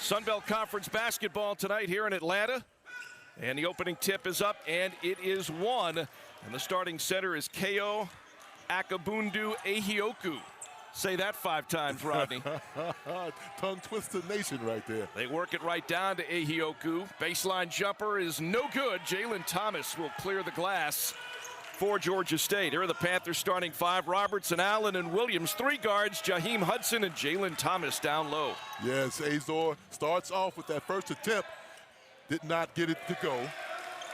Sun Belt Conference basketball tonight here in Atlanta. And the opening tip is up, and it is one. And the starting center is Ko Akabundu Ehioku. Say that 5 times, Rodney. Tongue twister nation right there. They work it right down to Ehioku. Baseline jumper is no good. Jalen Thomas will clear the glass for Georgia State. Here are the Panthers starting 5. Robertson, Allen, and Williams. 3 guards, Jaheim Hudson and Jalen Thomas down low. Yes, Azor starts off with that first attempt. Did not get it to go.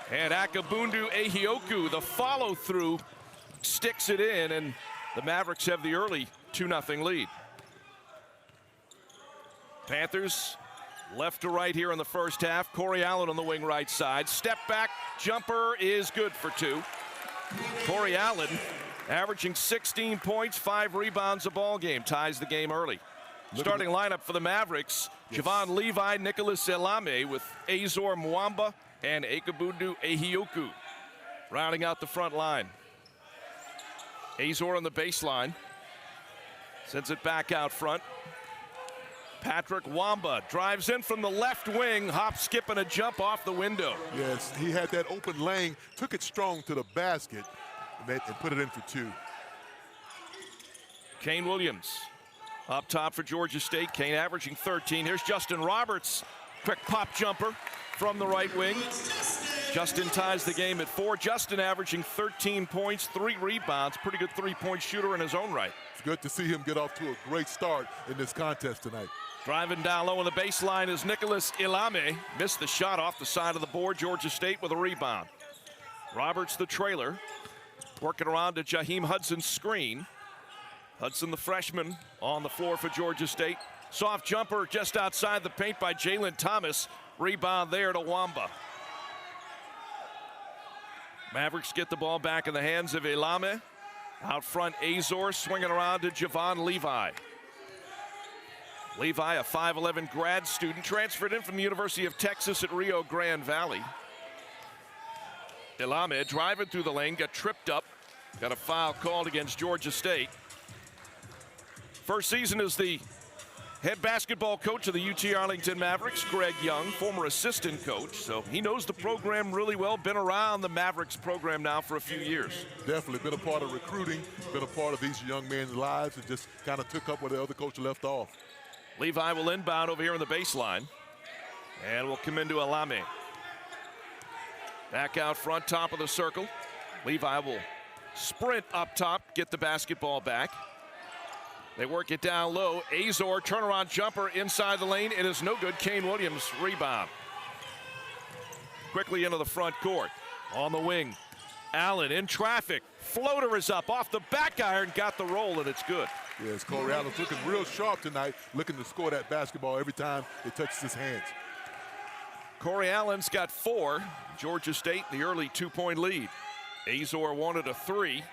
And Akabundu Ehioku, the follow-through, sticks it in, and the Mavericks have the early 2-0 lead. Panthers left to right here in the first half. Corey Allen on the wing right side. Step back jumper is good for 2. Corey Allen averaging 16 points, 5 rebounds a ball game. Ties the game early. Starting lineup for the Mavericks, yes. Javon Levi, Nicholas Elame with Azor Mwamba and Akabundu Ehioku rounding out the front line. Azor on the baseline. Sends it back out front. Patrick Wamba drives in from the left wing, hop, skip, and a jump off the window. Yes, he had that open lane, took it strong to the basket, and put it in for 2. Kane Williams up top for Georgia State. Kane averaging 13. Here's Justin Roberts. Quick pop jumper from the right wing. Justin ties the game at 4. Justin averaging 13 points, 3 rebounds. Pretty good 3-point shooter in his own right. It's good to see him get off to a great start in this contest tonight. Driving down low on the baseline is Nicholas Elame. Missed the shot off the side of the board. Georgia State with a rebound. Roberts the trailer. Working around to Jaheim Hudson's screen. Hudson, the freshman, on the floor for Georgia State. Soft jumper just outside the paint by Jalen Thomas. Rebound there to Wamba. Mavericks get the ball back in the hands of Elame. Out front, Azor swinging around to Javon Levi. Levi, a 5'11" grad student, transferred in from the University of Texas at Rio Grande Valley. Elame driving through the lane, got tripped up. Got a foul called against Georgia State. First season as the head basketball coach of the UT Arlington Mavericks, Greg Young, former assistant coach. So he knows the program really well, been around the Mavericks program now for a few years. Definitely been a part of recruiting, been a part of these young men's lives, and just kind of took up where the other coach left off. Levi will inbound over here on the baseline. And will come into Elame. Back out front, top of the circle. Levi will sprint up top, get the basketball back. They work it down low. Azor, turnaround jumper inside the lane. It is no good. Kane Williams, rebound. Quickly into the front court. On the wing, Allen in traffic. Floater is up off the back iron. Got the roll, and it's good. Yes, Corey Allen's looking real sharp tonight, looking to score that basketball every time it touches his hands. Corey Allen's got 4. Georgia State, the early 2-point lead. Azor wanted a 3.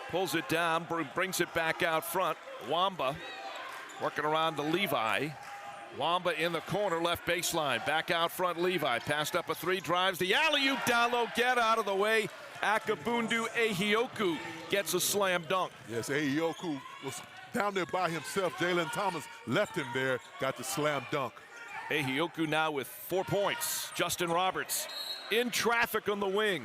Pulls it down, brings it back out front. Wamba working around to Levi. Wamba in the corner, left baseline. Back out front, Levi. Passed up a 3, drives the alley-oop down low. Get out of the way. Akabundu Ehioku gets a slam dunk. Yes, Ehioku was down there by himself. Jalen Thomas left him there, got the slam dunk. Ehioku now with 4 points. Justin Roberts in traffic on the wing.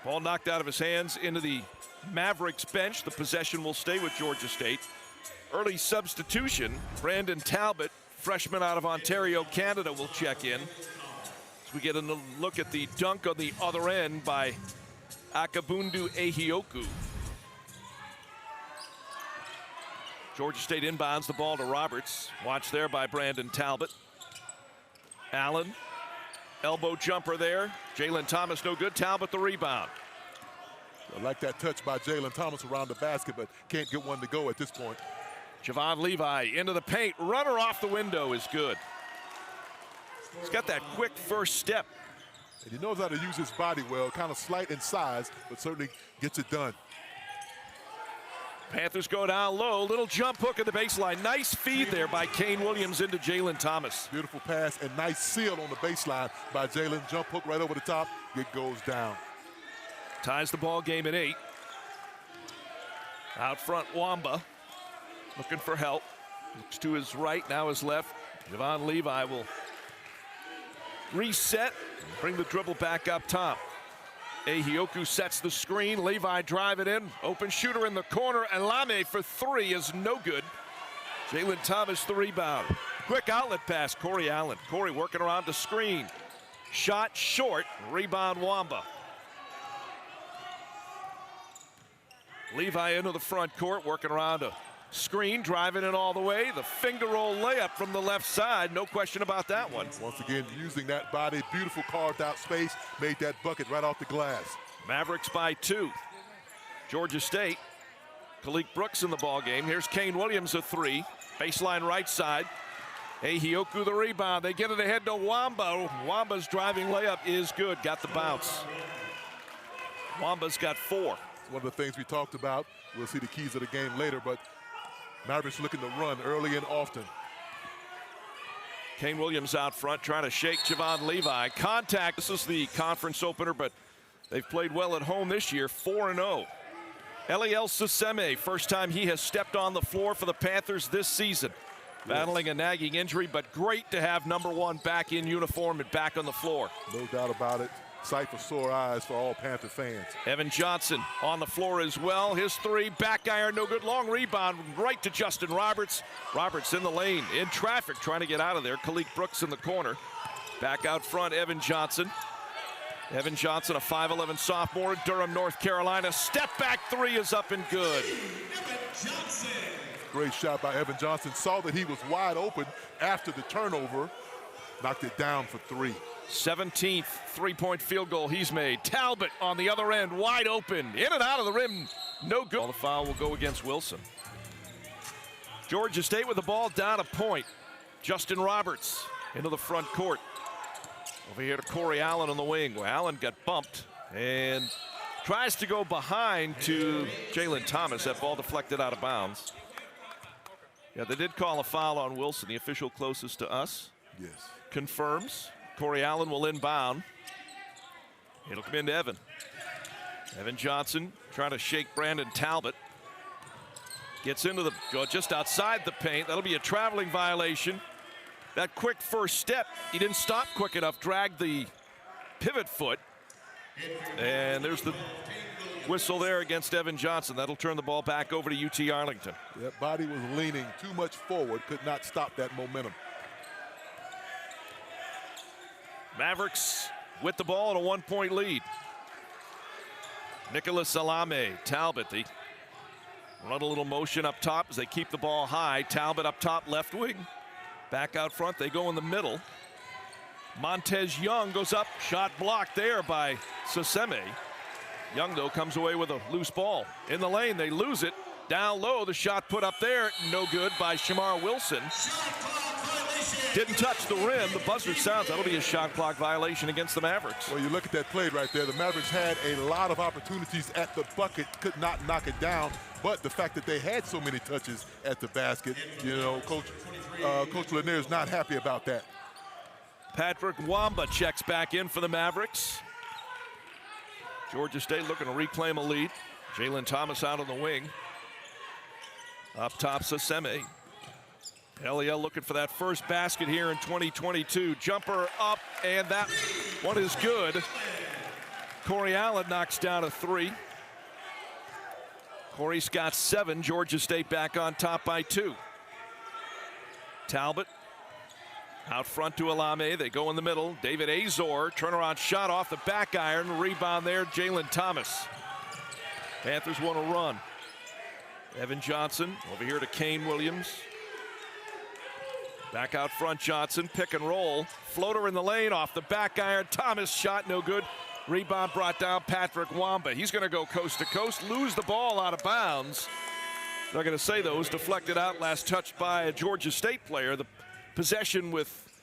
Ball knocked out of his hands into the Mavericks bench. The possession will stay with Georgia State. Early substitution, Brandon Talbot, freshman out of Ontario, Canada, will check in. As we get a look at the dunk on the other end by Akabundu Ehioku. Georgia State inbounds the ball to Roberts. Watch there by Brandon Talbot. Allen. Elbow jumper there. Jalen Thomas no good. Talbot the rebound. I like that touch by Jalen Thomas around the basket, but can't get one to go at this point. Javon Levi into the paint. Runner off the window is good. He's got that quick first step. And he knows how to use his body well. Kind of slight in size, but certainly gets it done. Panthers go down low. Little jump hook at the baseline. Nice feed there by Kane Williams into Jalen Thomas. Beautiful pass and nice seal on the baseline by Jalen. Jump hook right over the top. It goes down. Ties the ball game at 8. Out front, Wamba looking for help. Looks to his right, now his left. Javon Levi will reset, bring the dribble back up top. Ehioku sets the screen. Levi drive it in. Open shooter in the corner. Elame for three is no good. Jalen Thomas the rebound. Quick outlet pass, Corey Allen. Corey working around the screen. Shot short. Rebound Wamba. Levi into the front court, working around a screen, driving it all the way. The finger roll layup from the left side. No question about that one. Once again, using that body, beautiful carved out space, made that bucket right off the glass. Mavericks by 2. Georgia State. Kalik Brooks in the ball game. Here's Kane Williams, a three. Baseline right side. Ehioku the rebound. They get it ahead to Wamba. Wamba's driving layup is good. Got the bounce. Wamba's got 4. One of the things we talked about. We'll see the keys of the game later, but Mavericks looking to run early and often. Kane Williams out front trying to shake Javon Levi. Contact. This is the conference opener, but they've played well at home this year, 4-0. Eliel Saseme, first time he has stepped on the floor for the Panthers this season. Battling a nagging injury, but great to have number 1 back in uniform and back on the floor. No doubt about it. Sight for sore eyes for all Panther fans. Evan Johnson on the floor as well. His three, back iron, no good. Long rebound right to Justin Roberts. Roberts in the lane, in traffic, trying to get out of there. Kalik Brooks in the corner. Back out front, Evan Johnson. Evan Johnson, a 5'11 sophomore, Durham, North Carolina. Step back three is up and good. Great shot by Evan Johnson. Saw that he was wide open after the turnover. Knocked it down for 3. 17th three-point field goal he's made. Talbot on the other end, wide open. In and out of the rim, no good. The foul will go against Wilson. Georgia State with the ball down a point. Justin Roberts into the front court. Over here to Corey Allen on the wing. Well, Allen got bumped and tries to go behind to Jalen Thomas. That ball deflected out of bounds. Yeah, they did call a foul on Wilson, the official closest to us. Yes. Confirms. Corey Allen will inbound. It'll come into Evan. Evan Johnson trying to shake Brandon Talbot. Gets into just outside the paint. That'll be a traveling violation. That quick first step, he didn't stop quick enough, dragged the pivot foot. And there's the whistle there against Evan Johnson. That'll turn the ball back over to UT Arlington. That body was leaning too much forward, could not stop that momentum. Mavericks with the ball in a 1-point lead. Nicholas Elame, Talbot, they run a little motion up top as they keep the ball high. Talbot up top, left wing. Back out front, they go in the middle. Montez Young goes up, shot blocked there by Saseme. Young, though, comes away with a loose ball. In the lane, they lose it. Down low, the shot put up there, no good by Shamar Wilson. Didn't touch the rim. The buzzer sounds. That'll be a shot clock violation against the Mavericks. Well, you look at that play right there. The Mavericks had a lot of opportunities at the bucket, could not knock it down. But the fact that they had so many touches at the basket, you know, Coach Lanier is not happy about that. Patrick Wamba checks back in for the Mavericks. Georgia State looking to reclaim a lead. Jalen Thomas out on the wing. Up top, Saseme. Eliel looking for that first basket here in 2022. Jumper up, and that one is good. Corey Allen knocks down a three. Corey's got 7. Georgia State back on top by 2. Talbot out front to Elame. They go in the middle. David Azor, turnaround shot off the back iron. Rebound there, Jalen Thomas. Panthers want to run. Evan Johnson over here to Kane Williams. Back out front, Johnson, pick and roll. Floater in the lane, off the back iron. Thomas shot, no good. Rebound brought down Patrick Wamba. He's going to go coast to coast, lose the ball out of bounds. They're going to say, though, it was deflected out, last touched by a Georgia State player. The possession with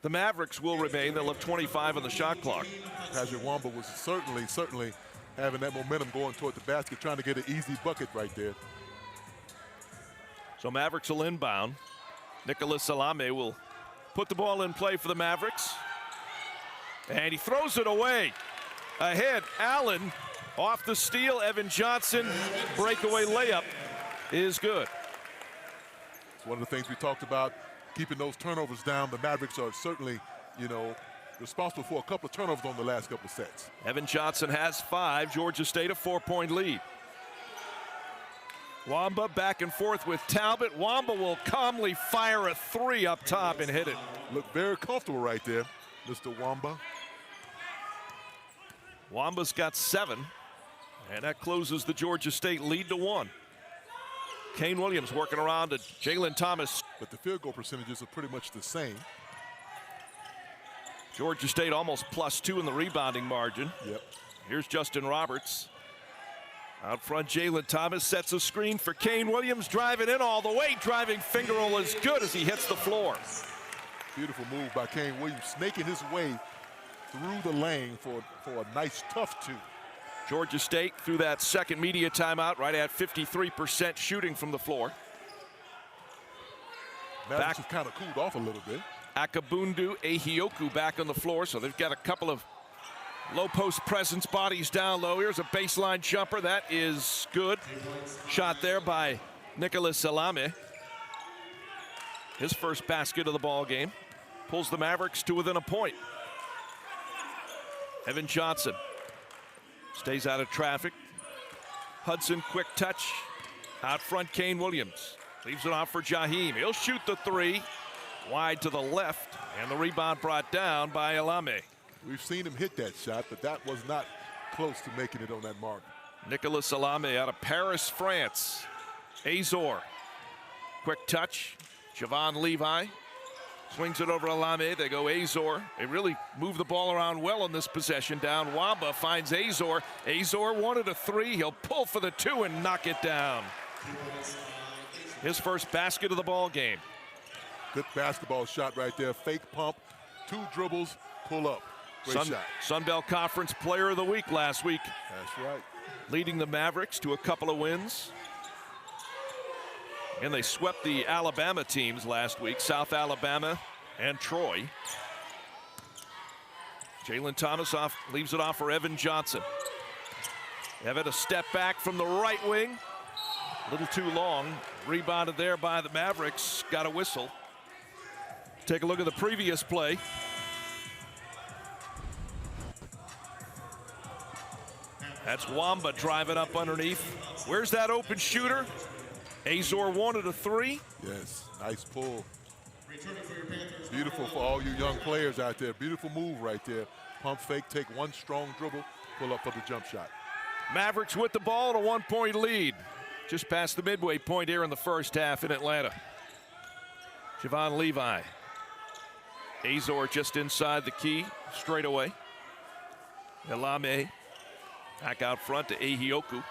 the Mavericks will remain. They'll have 25 on the shot clock. Patrick Wamba was certainly having that momentum going toward the basket, trying to get an easy bucket right there. So Mavericks will inbound. Nicholas Elame will put the ball in play for the Mavericks. And he throws it away. Ahead, Allen off the steal. Evan Johnson, breakaway layup is good. It's one of the things we talked about, keeping those turnovers down. The Mavericks are certainly, responsible for a couple of turnovers on the last couple of sets. Evan Johnson has 5. Georgia State a 4-point lead. Wamba back and forth with Talbot. Wamba will calmly fire a 3 up top and hit it. Look very comfortable right there, Mr. Wamba. Wamba's got 7, and that closes the Georgia State lead to 1. Kane Williams working around to Jalen Thomas. But the field goal percentages are pretty much the same. Georgia State almost +2 in the rebounding margin. Yep. Here's Justin Roberts. Out front, Jalen Thomas sets a screen for Kane Williams, driving in all the way. Driving finger roll is good as he hits the floor. Beautiful move by Kane Williams, snaking his way through the lane for a nice tough 2. Georgia State through that second media timeout right at 53% shooting from the floor. Mavericks have kind of cooled off a little bit. Akabundu Ehioku back on the floor, so they've got a couple of low post presence, bodies down low. Here's a baseline jumper. That is good. Shot there by Nicholas Salame. His first basket of the ball game. Pulls the Mavericks to within a point. Evan Johnson stays out of traffic. Hudson, quick touch. Out front, Kane Williams. Leaves it off for Jaheim. He'll shoot the 3. Wide to the left. And the rebound brought down by Alame. We've seen him hit that shot, but that was not close to making it on that mark. Nicolas Alame out of Paris, France. Azor. Quick touch. Javon Levi. Swings it over Alame. They go Azor. They really move the ball around well in this possession. Down Wamba finds Azor. Azor wanted a 3. He'll pull for the 2 and knock it down. His first basket of the ball game. Good basketball shot right there. Fake pump. 2 dribbles. Pull up. Great shot. Sun Belt Conference Player of the Week last week. That's right. Leading the Mavericks to a couple of wins. And they swept the Alabama teams last week, South Alabama and Troy. Jalen Thomas leaves it off for Evan Johnson. Evan a step back from the right wing. A little too long. Rebounded there by the Mavericks. Got a whistle. Take a look at the previous play. That's Wamba driving up underneath. Where's that open shooter? Azor wanted a 3. Yes, nice pull. Beautiful for all you young players out there. Beautiful move right there. Pump fake, take 1 strong dribble, pull up for the jump shot. Mavericks with the ball and a 1-point lead. Just past the midway point here in the first half in Atlanta. Javon Levi. Azor just inside the key, straight away. Elame back out front to Ehioku.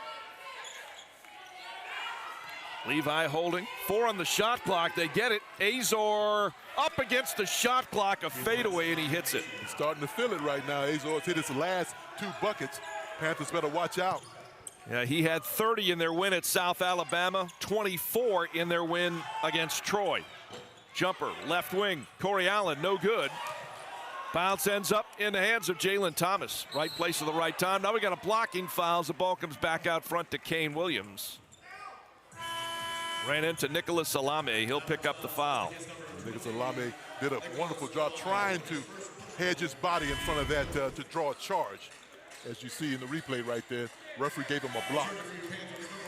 Levi holding. 4 on the shot clock. They get it. Azor up against the shot clock. A fadeaway, and he hits it. He's starting to feel it right now. Azor's hit his last 2 buckets. Panthers better watch out. Yeah, he had 30 in their win at South Alabama, 24 in their win against Troy. Jumper, left wing. Corey Allen, no good. Bounce ends up in the hands of Jalen Thomas. Right place at the right time. Now we got a blocking foul as the ball comes back out front to Kane Williams. Ran into Nicholas Alame. He'll pick up the foul. Nicholas Alame did a wonderful job trying to hedge his body in front of that to draw a charge. As you see in the replay right there, referee gave him a block.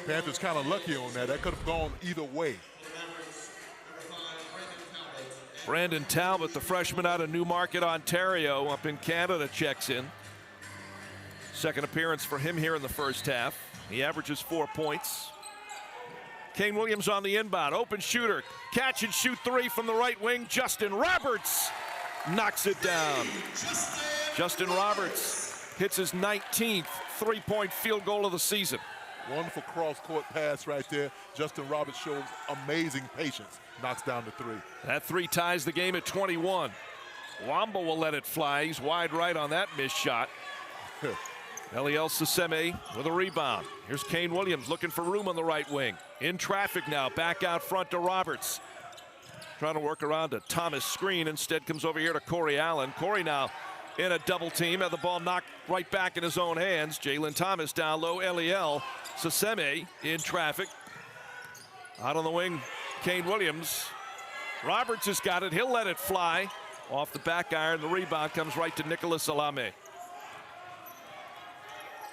Panthers kind of lucky on that. That could have gone either way. Brandon Talbot, the freshman out of Newmarket, Ontario, up in Canada, checks in. Second appearance for him here in the first half. He averages 4 points. Kane Williams on the inbound. Open shooter. Catch and shoot 3 from the right wing. Justin Roberts knocks it down. Justin Roberts hits his 19th 3-point field goal of the season. Wonderful cross-court pass right there. Justin Roberts shows amazing patience. Knocks down the 3. That 3 ties the game at 21. Wamba will let it fly. He's wide right on that missed shot. Eliel Saseme with a rebound. Here's Kane Williams looking for room on the right wing. In traffic now, back out front to Roberts. Trying to work around a Thomas screen. Instead comes over here to Corey Allen. Corey now in a double team. Had the ball knocked right back in his own hands. Jalen Thomas down low. Eliel Saseme in traffic. Out on the wing Kane Williams. Roberts has got it. He'll let it fly. Off the back iron, the rebound comes right to Nicholas Alame.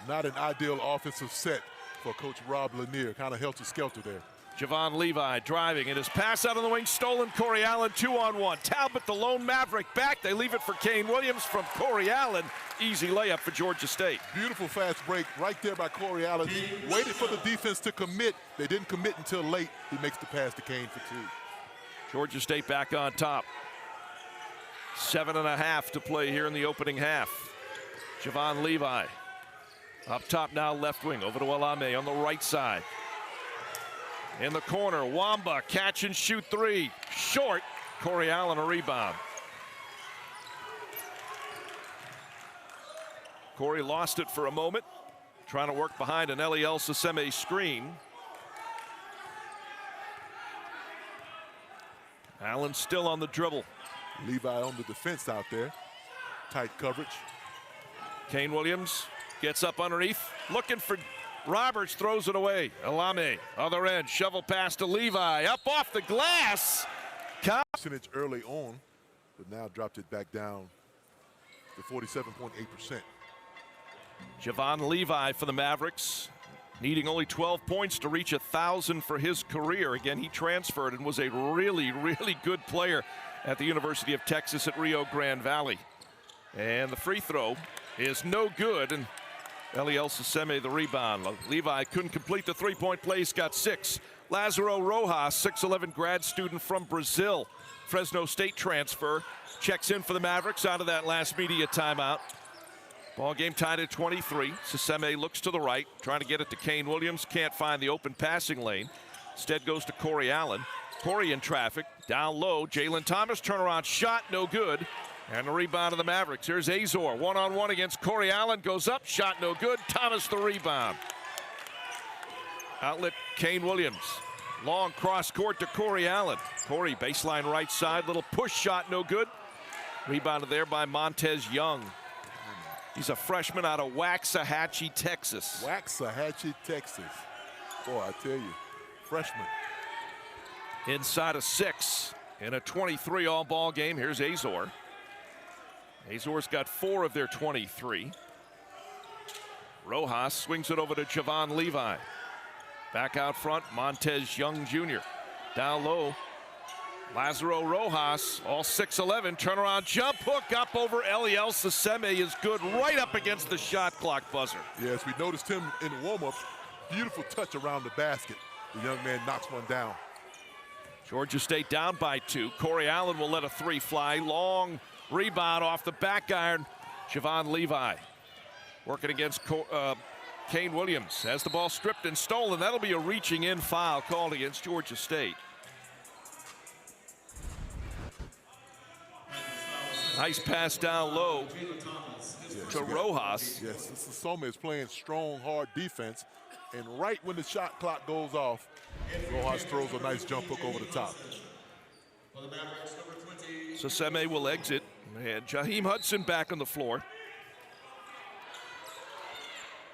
Not an ideal offensive set for Coach Rob Lanier. Kind of helter-skelter there. Javon Levi driving, and his pass out on the wing stolen. Corey Allen 2-on-1. Talbot, the lone Maverick, back. They leave it for Kane Williams from Corey Allen. Easy layup for Georgia State. Beautiful fast break right there by Corey Allen. Waited for the defense to commit. They didn't commit until late. He makes the pass to Kane for 2. Georgia State back on top. 7.5 to play here in the opening half. Javon Levi up top now, left wing, over to Alame on the right side. In the corner, Wamba, catch and shoot 3. Short. Corey Allen a rebound. Corey lost it for a moment, trying to work behind an Eliel Saseme screen. Allen still on the dribble. Levi on the defense out there. Tight coverage. Kane Williams gets up underneath, looking for Roberts, throws it away. Alame, other end, shovel pass to Levi, up off the glass. Percentage early on, but now dropped it back down to 47.8%. Javon Levi for the Mavericks, needing only 12 points to reach 1,000 for his career. Again, he transferred and was a really, really good player at the University of Texas at Rio Grande Valley. And the free throw is no good, and Eliel Saseme the rebound. Levi couldn't complete the three-point play. He's got 6. Lazaro Rojas, 6'11" grad student from Brazil. Fresno State transfer. Checks in for the Mavericks out of that last media timeout. Ball game tied at 23. Saseme looks to the right, trying to get it to Kane Williams. Can't find the open passing lane. Instead goes to Corey Allen. Corey in traffic, down low. Jalen Thomas, turnaround shot, no good. And the rebound of the Mavericks. Here's Azor, one-on-one against Corey Allen. Goes up, shot no good. Thomas the rebound. Outlet Kane Williams. Long cross court to Corey Allen. Corey, baseline right side, little push shot, no good. Rebounded there by Montez Young. He's a freshman out of Waxahachie, Texas. Waxahachie, Texas. Boy, I tell you, freshman. Inside of 6 in a 23-all ball game. Here's Azor. Azor's got 4 of their 23. Rojas swings it over to Javon Levi. Back out front, Montez Young Jr. Down low, Lazaro Rojas, all 6'11", turnaround jump hook up over Eliel Saseme is good, right up against the shot clock buzzer. Yes, we noticed him in warm-ups. Beautiful touch around the basket. The young man knocks one down. Georgia State down by 2. Corey Allen will let a 3 fly. Long rebound off the back iron. Javon Levi working against Kane Williams. Has the ball stripped and stolen. That'll be a reaching in foul called against Georgia State. Nice pass down low to Rojas. Yes, Sasome is playing strong, hard defense. And right when the shot clock goes off, Rojas throws a nice jump hook over the top. Saseme will exit. And Jaheim Hudson back on the floor.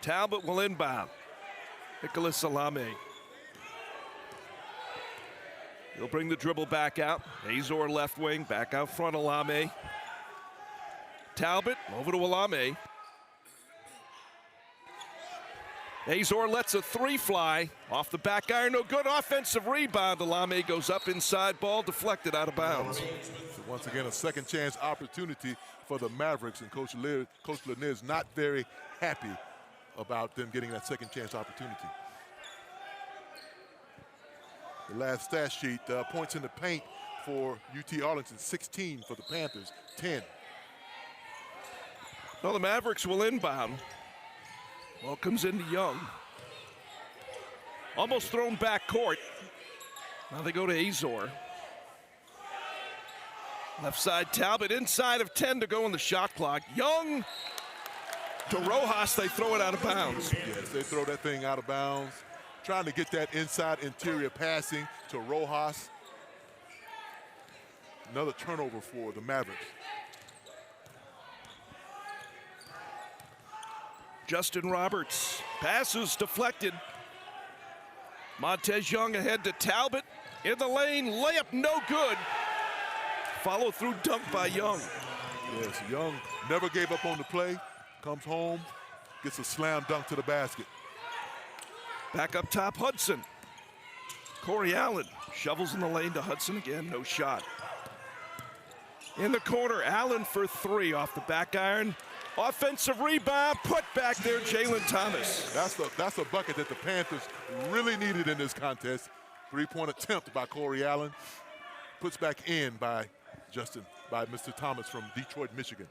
Talbot will inbound. Nicholas Alame. He'll bring the dribble back out. Azor left wing, back out front Alame. Talbot over to Alame. Azor lets a 3 fly off the back iron. No good. Offensive rebound. Alame goes up inside. Ball deflected out of bounds. Once again, a second chance opportunity for the Mavericks, and Coach Lanier is not very happy about them getting that second chance opportunity. The last stat sheet, points in the paint for UT Arlington, 16 for the Panthers, 10. Well, the Mavericks will inbound. Ball comes into Young. Almost thrown back court. Now they go to Azor. Left side Talbot, inside of 10 to go on the shot clock. Young to Rojas, they throw it out of bounds. Yes, they throw that thing out of bounds. Trying to get that inside interior passing to Rojas. Another turnover for the Mavericks. Justin Roberts, passes deflected. Montez Young ahead to Talbot. in the lane, layup no good. Follow through dunk by Young. Yes, Young never gave up on the play, comes home, gets a slam dunk to the basket. Back up top, Hudson. Corey Allen shovels in the lane to Hudson again, no shot. In the corner, Allen for three off the back iron. Offensive rebound, put back there, Jalen Thomas. That's a bucket that the Panthers really needed in this contest. Three-point attempt by Corey Allen. Puts back in by Mr. Thomas from Detroit, Michigan.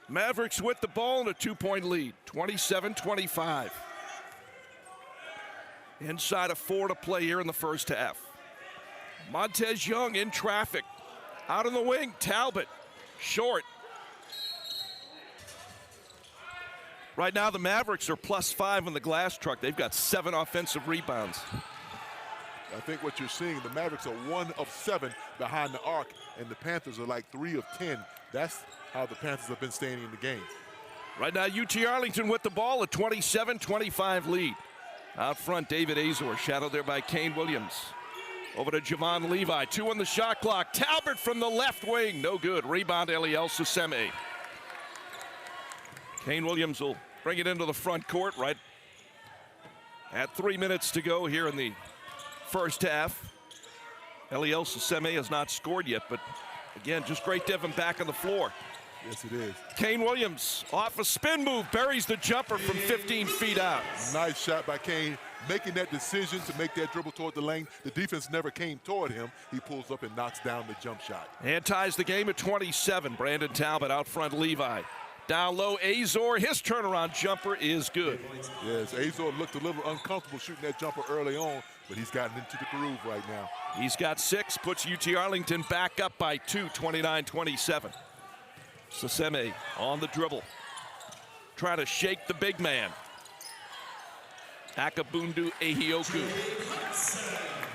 Mavericks with the ball in a 2-point lead, 27-25. Inside of 4 to play here in the first half. Montez Young in traffic. Out on the wing, Talbot, short. Right now the Mavericks are +5 on the glass truck. They've got 7 offensive rebounds. I think what you're seeing, the Mavericks are 1 of 7 behind the arc, and the Panthers are like 3 of 10. That's how the Panthers have been staying in the game. Right now, UT Arlington with the ball, a 27-25 lead. Out front, David Azor, shadowed there by Kane Williams. Over to Javon Levi, 2 on the shot clock. Talbot from the left wing, no good. Rebound, Eliel Suseme. Kane Williams will bring it into the front court right at 3 minutes to go here in the first half. Eliel Suseme has not scored yet, but again, just great to have him back on the floor. Yes, it is. Kane Williams off a spin move, buries the jumper from 15 feet out. Nice shot by Kane, making that decision to make that dribble toward the lane. The defense never came toward him. He pulls up and knocks down the jump shot. And ties the game at 27. Brandon Talbot out front, Levi. Down low, Azor, his turnaround jumper is good. Yes, Azor looked a little uncomfortable shooting that jumper early on, but he's gotten into the groove right now. He's got 6, puts UT Arlington back up by 2, 29-27. Suseme on the dribble. Trying to shake the big man. Akabundu Ehioku.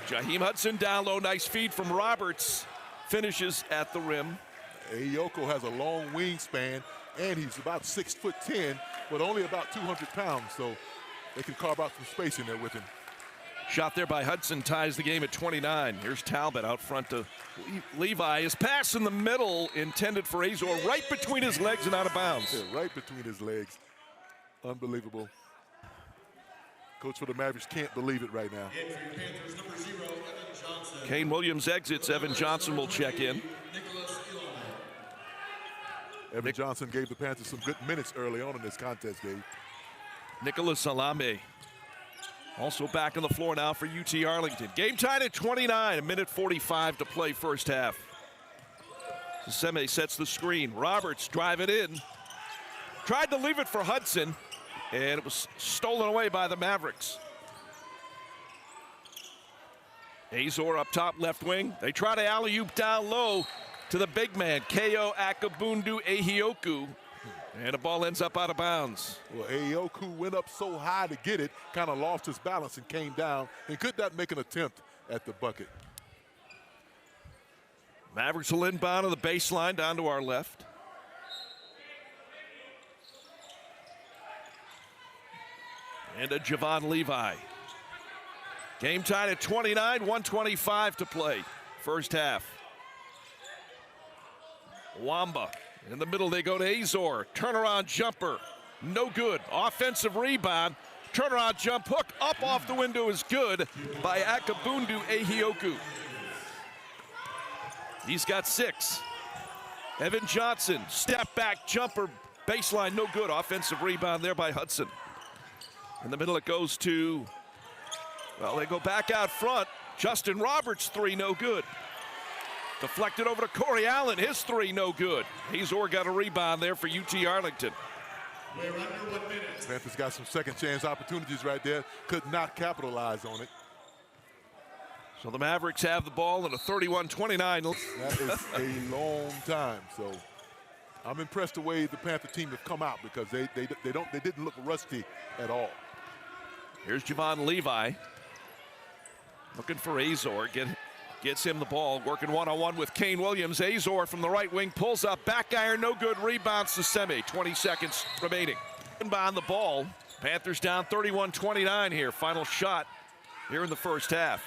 Jaheim Hudson down low, nice feed from Roberts. Finishes at the rim. Ehioku has a long wingspan, and he's about 6'10", but only about 200 pounds, so they can carve out some space in there with him. Shot there by Hudson ties the game at 29. Here's Talbot out front to Levi. His pass in the middle intended for Azor, right between his legs and out of bounds. Yeah, right between his legs. Unbelievable. Coach for the Mavericks can't believe it right now. Kane Williams exits. Evan Johnson will check in. Evan Johnson gave the Panthers some good minutes early on in this contest, Dave. Nicholas Salame also back on the floor now for UT Arlington. Game tied at 29, 1:45 to play first half. Suseme sets the screen. Roberts drive it in. Tried to leave it for Hudson, and it was stolen away by the Mavericks. Azor up top left wing. They try to alley-oop down low to the big man, Ko Akabundu Ehioku. And the ball ends up out of bounds. Well, Ehioku went up so high to get it, kind of lost his balance and came down, and could not make an attempt at the bucket. Mavericks will inbound on the baseline down to our left. And a Javon Levi. Game tied at 29, 1:25 to play. First half. Wamba. In the middle, they go to Azor. Turnaround jumper. No good. Offensive rebound. Turnaround jump hook up off the window is good by Akabundu Ehioku. He's got 6. Evan Johnson. Step back jumper. Baseline no good. Offensive rebound there by Hudson. In the middle, it goes to, well, they go back out front. Justin Roberts' 3 no good. Deflected over to Corey Allen, his 3 no good. Azor got a rebound there for UT Arlington. We're under 1 minute. Panthers got some second chance opportunities right there. Could not capitalize on it. So the Mavericks have the ball in a 31-29. That is a long time. So I'm impressed the way the Panther team have come out, because they didn't look rusty at all. Here's Javon Levi. Looking for Azor. Gets him the ball, working one-on-one with Kane Williams. Azor from the right wing pulls up, back iron, no good, rebound Suseme. 20 seconds remaining. Inbound the ball. Panthers down 31-29 here. Final shot here in the first half.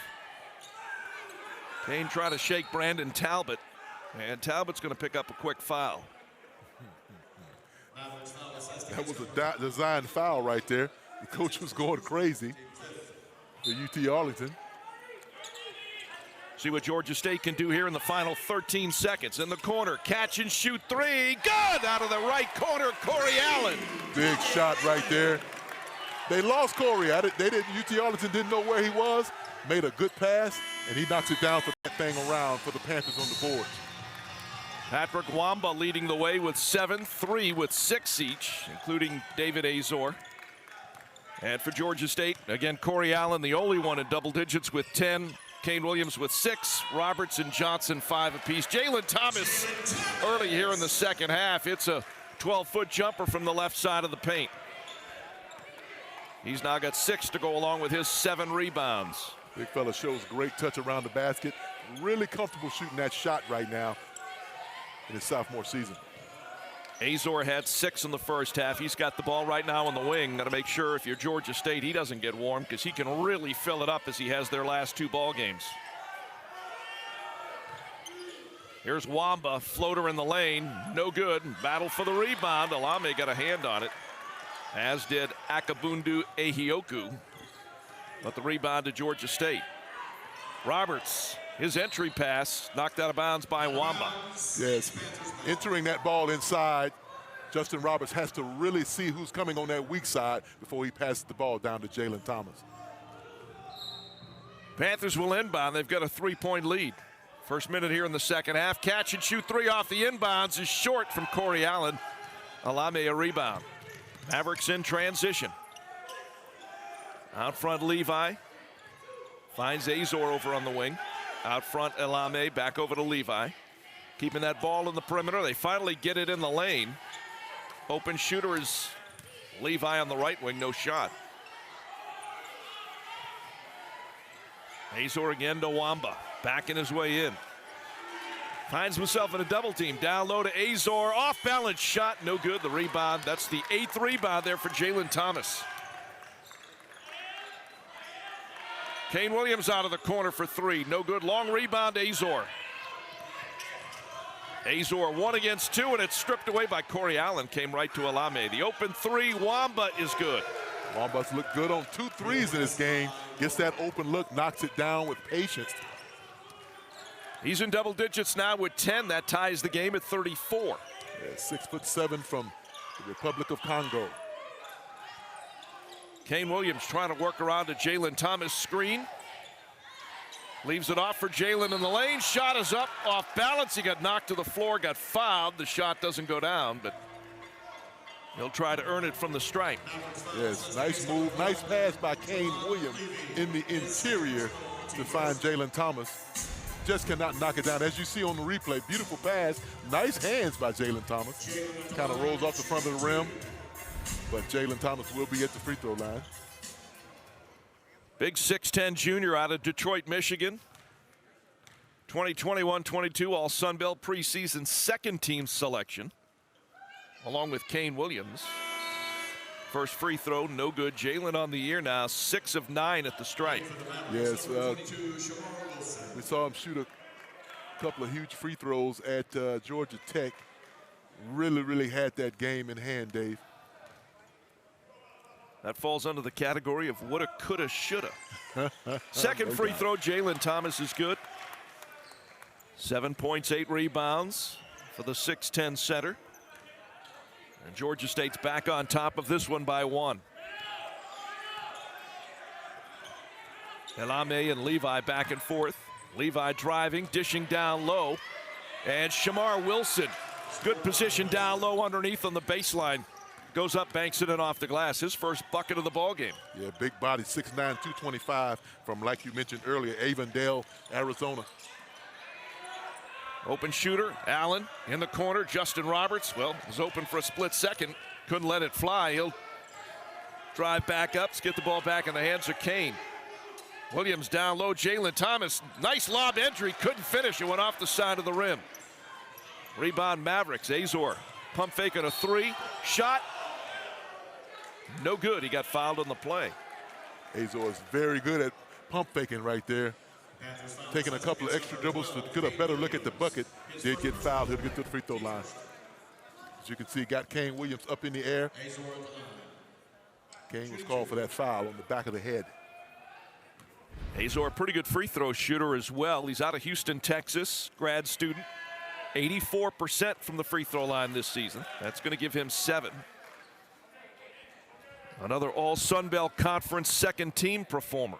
Kane trying to shake Brandon Talbot, and Talbot's going to pick up a quick foul. That was a design foul right there. The coach was going crazy for UT Arlington. See what Georgia State can do here in the final 13 seconds. In the corner, catch and shoot three. Good! Out of the right corner, Corey Allen. Big shot right there. They lost Corey. UT Arlington didn't know where he was. Made a good pass, and he knocks it down for that thing around for the Panthers on the board. Patrick Wamba leading the way with 7, 3 with 6 each, including David Azor. And for Georgia State, again, Corey Allen, the only one in double digits with 10. Kane Williams with 6, Roberts and Johnson 5 apiece. Jalen Thomas early here in the second half. It's a 12-foot jumper from the left side of the paint. He's now got 6 to go along with his 7 rebounds. Big fella shows great touch around the basket. Really comfortable shooting that shot right now in his sophomore season. Azor had 6 in the first half. He's got the ball right now on the wing. Got to make sure if you're Georgia State he doesn't get warm, because he can really fill it up as he has their last 2 ball games. Here's Wamba, floater in the lane, no good. Battle for the rebound. Alame got a hand on it, as did Akabundu Ehioku. But the rebound to Georgia State. Roberts, his entry pass knocked out of bounds by Wamba. Yes, entering that ball inside, Justin Roberts has to really see who's coming on that weak side before he passes the ball down to Jalen Thomas. Panthers will inbound. They've got a 3-point lead. First minute here in the second half. Catch and shoot 3 off the inbounds is short from Corey Allen. Alame a rebound. Mavericks in transition. Out front, Levi finds Azor over on the wing. Out front, Alame back over to Levi. Keeping that ball in the perimeter. They finally get it in the lane. Open shooter is Levi on the right wing, no shot. Azor again to Wamba, backing his way in. Finds himself in a double team. Down low to Azor, off balance shot, no good. The rebound, that's the 8th rebound there for Jalen Thomas. Kane Williams out of the corner for 3, no good. Long rebound, Azor. Azor 1 against 2, and it's stripped away by Corey Allen. Came right to Alame. The open 3, Wamba is good. Wamba's looked good on 2 threes in this game. Gets that open look, knocks it down with patience. He's in double digits now with 10. That ties the game at 34. Yeah, 6'7" from the Republic of Congo. Kane Williams trying to work around a Jalen Thomas screen. Leaves it off for Jalen in the lane. Shot is up, off balance. He got knocked to the floor, got fouled. The shot doesn't go down, but he'll try to earn it from the stripe. Yes, nice move, nice pass by Kane Williams in the interior to find Jalen Thomas. Just cannot knock it down. As you see on the replay, beautiful pass, nice hands by Jalen Thomas. Kind of rolls off the front of the rim, but Jalen Thomas will be at the free throw line. Big 6'10" junior out of Detroit, Michigan. 2021-22 All Sun Belt preseason second team selection, along with Kane Williams. First free throw, no good. Jalen on the year now, 6 of 9 at the stripe. Yes, we saw him shoot a couple of huge free throws at Georgia Tech. Really had that game in hand, Dave. That falls under the category of woulda, coulda, shoulda. Second free throw, Jalen Thomas is good. 7 points, 8 rebounds for the 6'10" center. And Georgia State's back on top of this one by 1. Alame and Levi back and forth. Levi driving, dishing down low. And Shamar Wilson, good position down low underneath on the baseline. Goes up, banks it in off the glass. His first bucket of the ball game. Yeah, big body, 6'9", 225 from, like you mentioned earlier, Avondale, Arizona. Open shooter, Allen in the corner. Justin Roberts, well, was open for a split second. Couldn't let it fly. He'll drive back up, get the ball back in the hands of Kane. Williams down low, Jalen Thomas. Nice lob entry, couldn't finish. It went off the side of the rim. Rebound Mavericks, Azor. Pump fake on a 3. Shot. No good. He got fouled on the play. Azor is very good at pump faking right there. taking a couple of extra dribbles to get a better look at the bucket, did get fouled. He'll get to the free throw line. As you can see, got Kane Williams up in the air. Kane was called for that foul on the back of the head. Azor, a pretty good free throw shooter as well. He's out of Houston, Texas, grad student. 84% from the free throw line this season. That's going to give him 7. Another all Sun Belt Conference second team performer.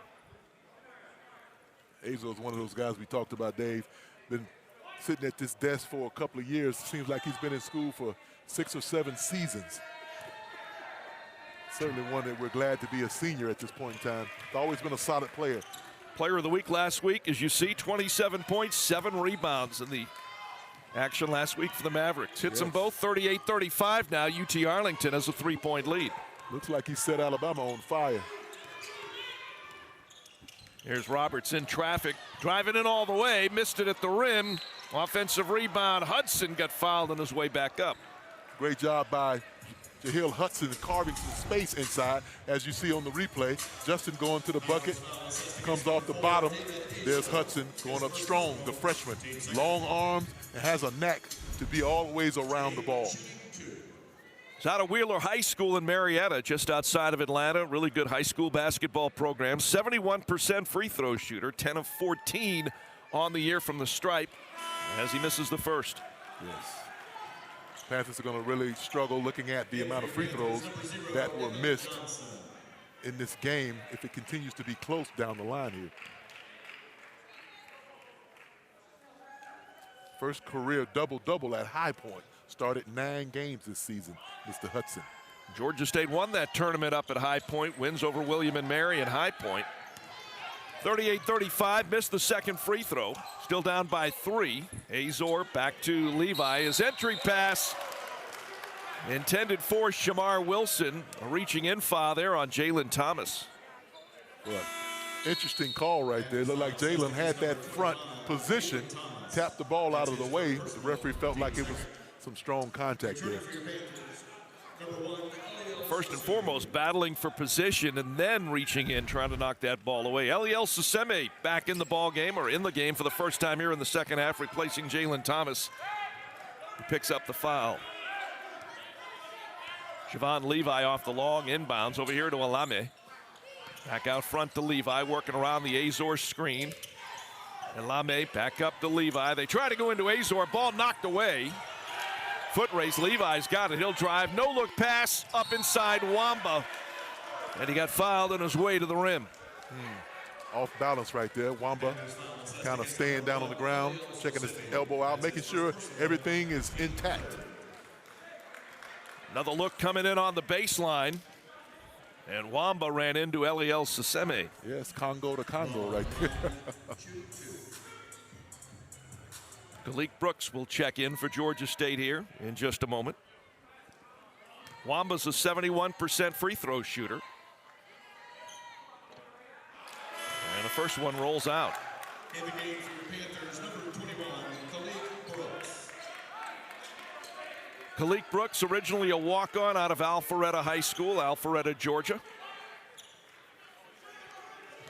Azor is one of those guys we talked about, Dave. Been sitting at this desk for a couple of years. Seems like he's been in school for 6 or 7 seasons. Certainly one that we're glad to be a senior at this point in time. He's always been a solid player. Player of the week last week, as you see, 27 points, 7 rebounds in the action last week for the Mavericks. Hits them both, 38-35 now. UT Arlington has a 3-point lead. Looks like he set Alabama on fire. Here's Roberts in traffic, driving in all the way, missed it at the rim. Offensive rebound, Hudson got fouled on his way back up. Great job by Jahlil Hudson carving some space inside, as you see on the replay. Justin going to the bucket, comes off the bottom. There's Hudson going up strong, the freshman. Long arms and has a knack to be always around the ball. He's out of Wheeler High School in Marietta, just outside of Atlanta. Really good high school basketball program. 71% free throw shooter, 10 of 14 on the year from the stripe, as he misses the first. Yes. Panthers are going to really struggle looking at the amount of free throws that were missed in this game if it continues to be close down the line here. First career double-double at High Point. Started 9 games this season, Mr. Hudson. Georgia State won that tournament up at High Point. Wins over William and Mary at High Point. 38-35, missed the second free throw. Still down by 3. Azor back to Levi. His entry pass intended for Shamar Wilson. A reaching in foul there on Jalen Thomas. Well, interesting call right there. Looked like Jalen had that front position, tapped the ball out of the way, but the referee felt like it was some strong contact there. First and foremost, battling for position and then reaching in, trying to knock that ball away. Eliel Saseme back in the ball game, or in the game for the first time here in the second half, replacing Jalen Thomas, who picks up the foul. Javon Levi off the long inbounds over here to Alame. Back out front to Levi, working around the Azor screen. Alame back up to Levi. They try to go into Azor, ball knocked away. Foot race, Levi's got it. He'll drive, no look pass up inside Wamba. And he got fouled on his way to the rim. Off balance right there. Wamba kind of staying down on the ground, checking his elbow out, making sure everything is intact. Another look coming in on the baseline. And Wamba ran into Eliel Saseme. Yes, Congo to Congo right there. Kalik Brooks will check in for Georgia State here in just a moment. Wamba's a 71% free throw shooter. And the first one rolls out. In the game for the Panthers, number 21, Kalik Brooks. Kalik Brooks, originally a walk-on out of Alpharetta High School, Alpharetta, Georgia.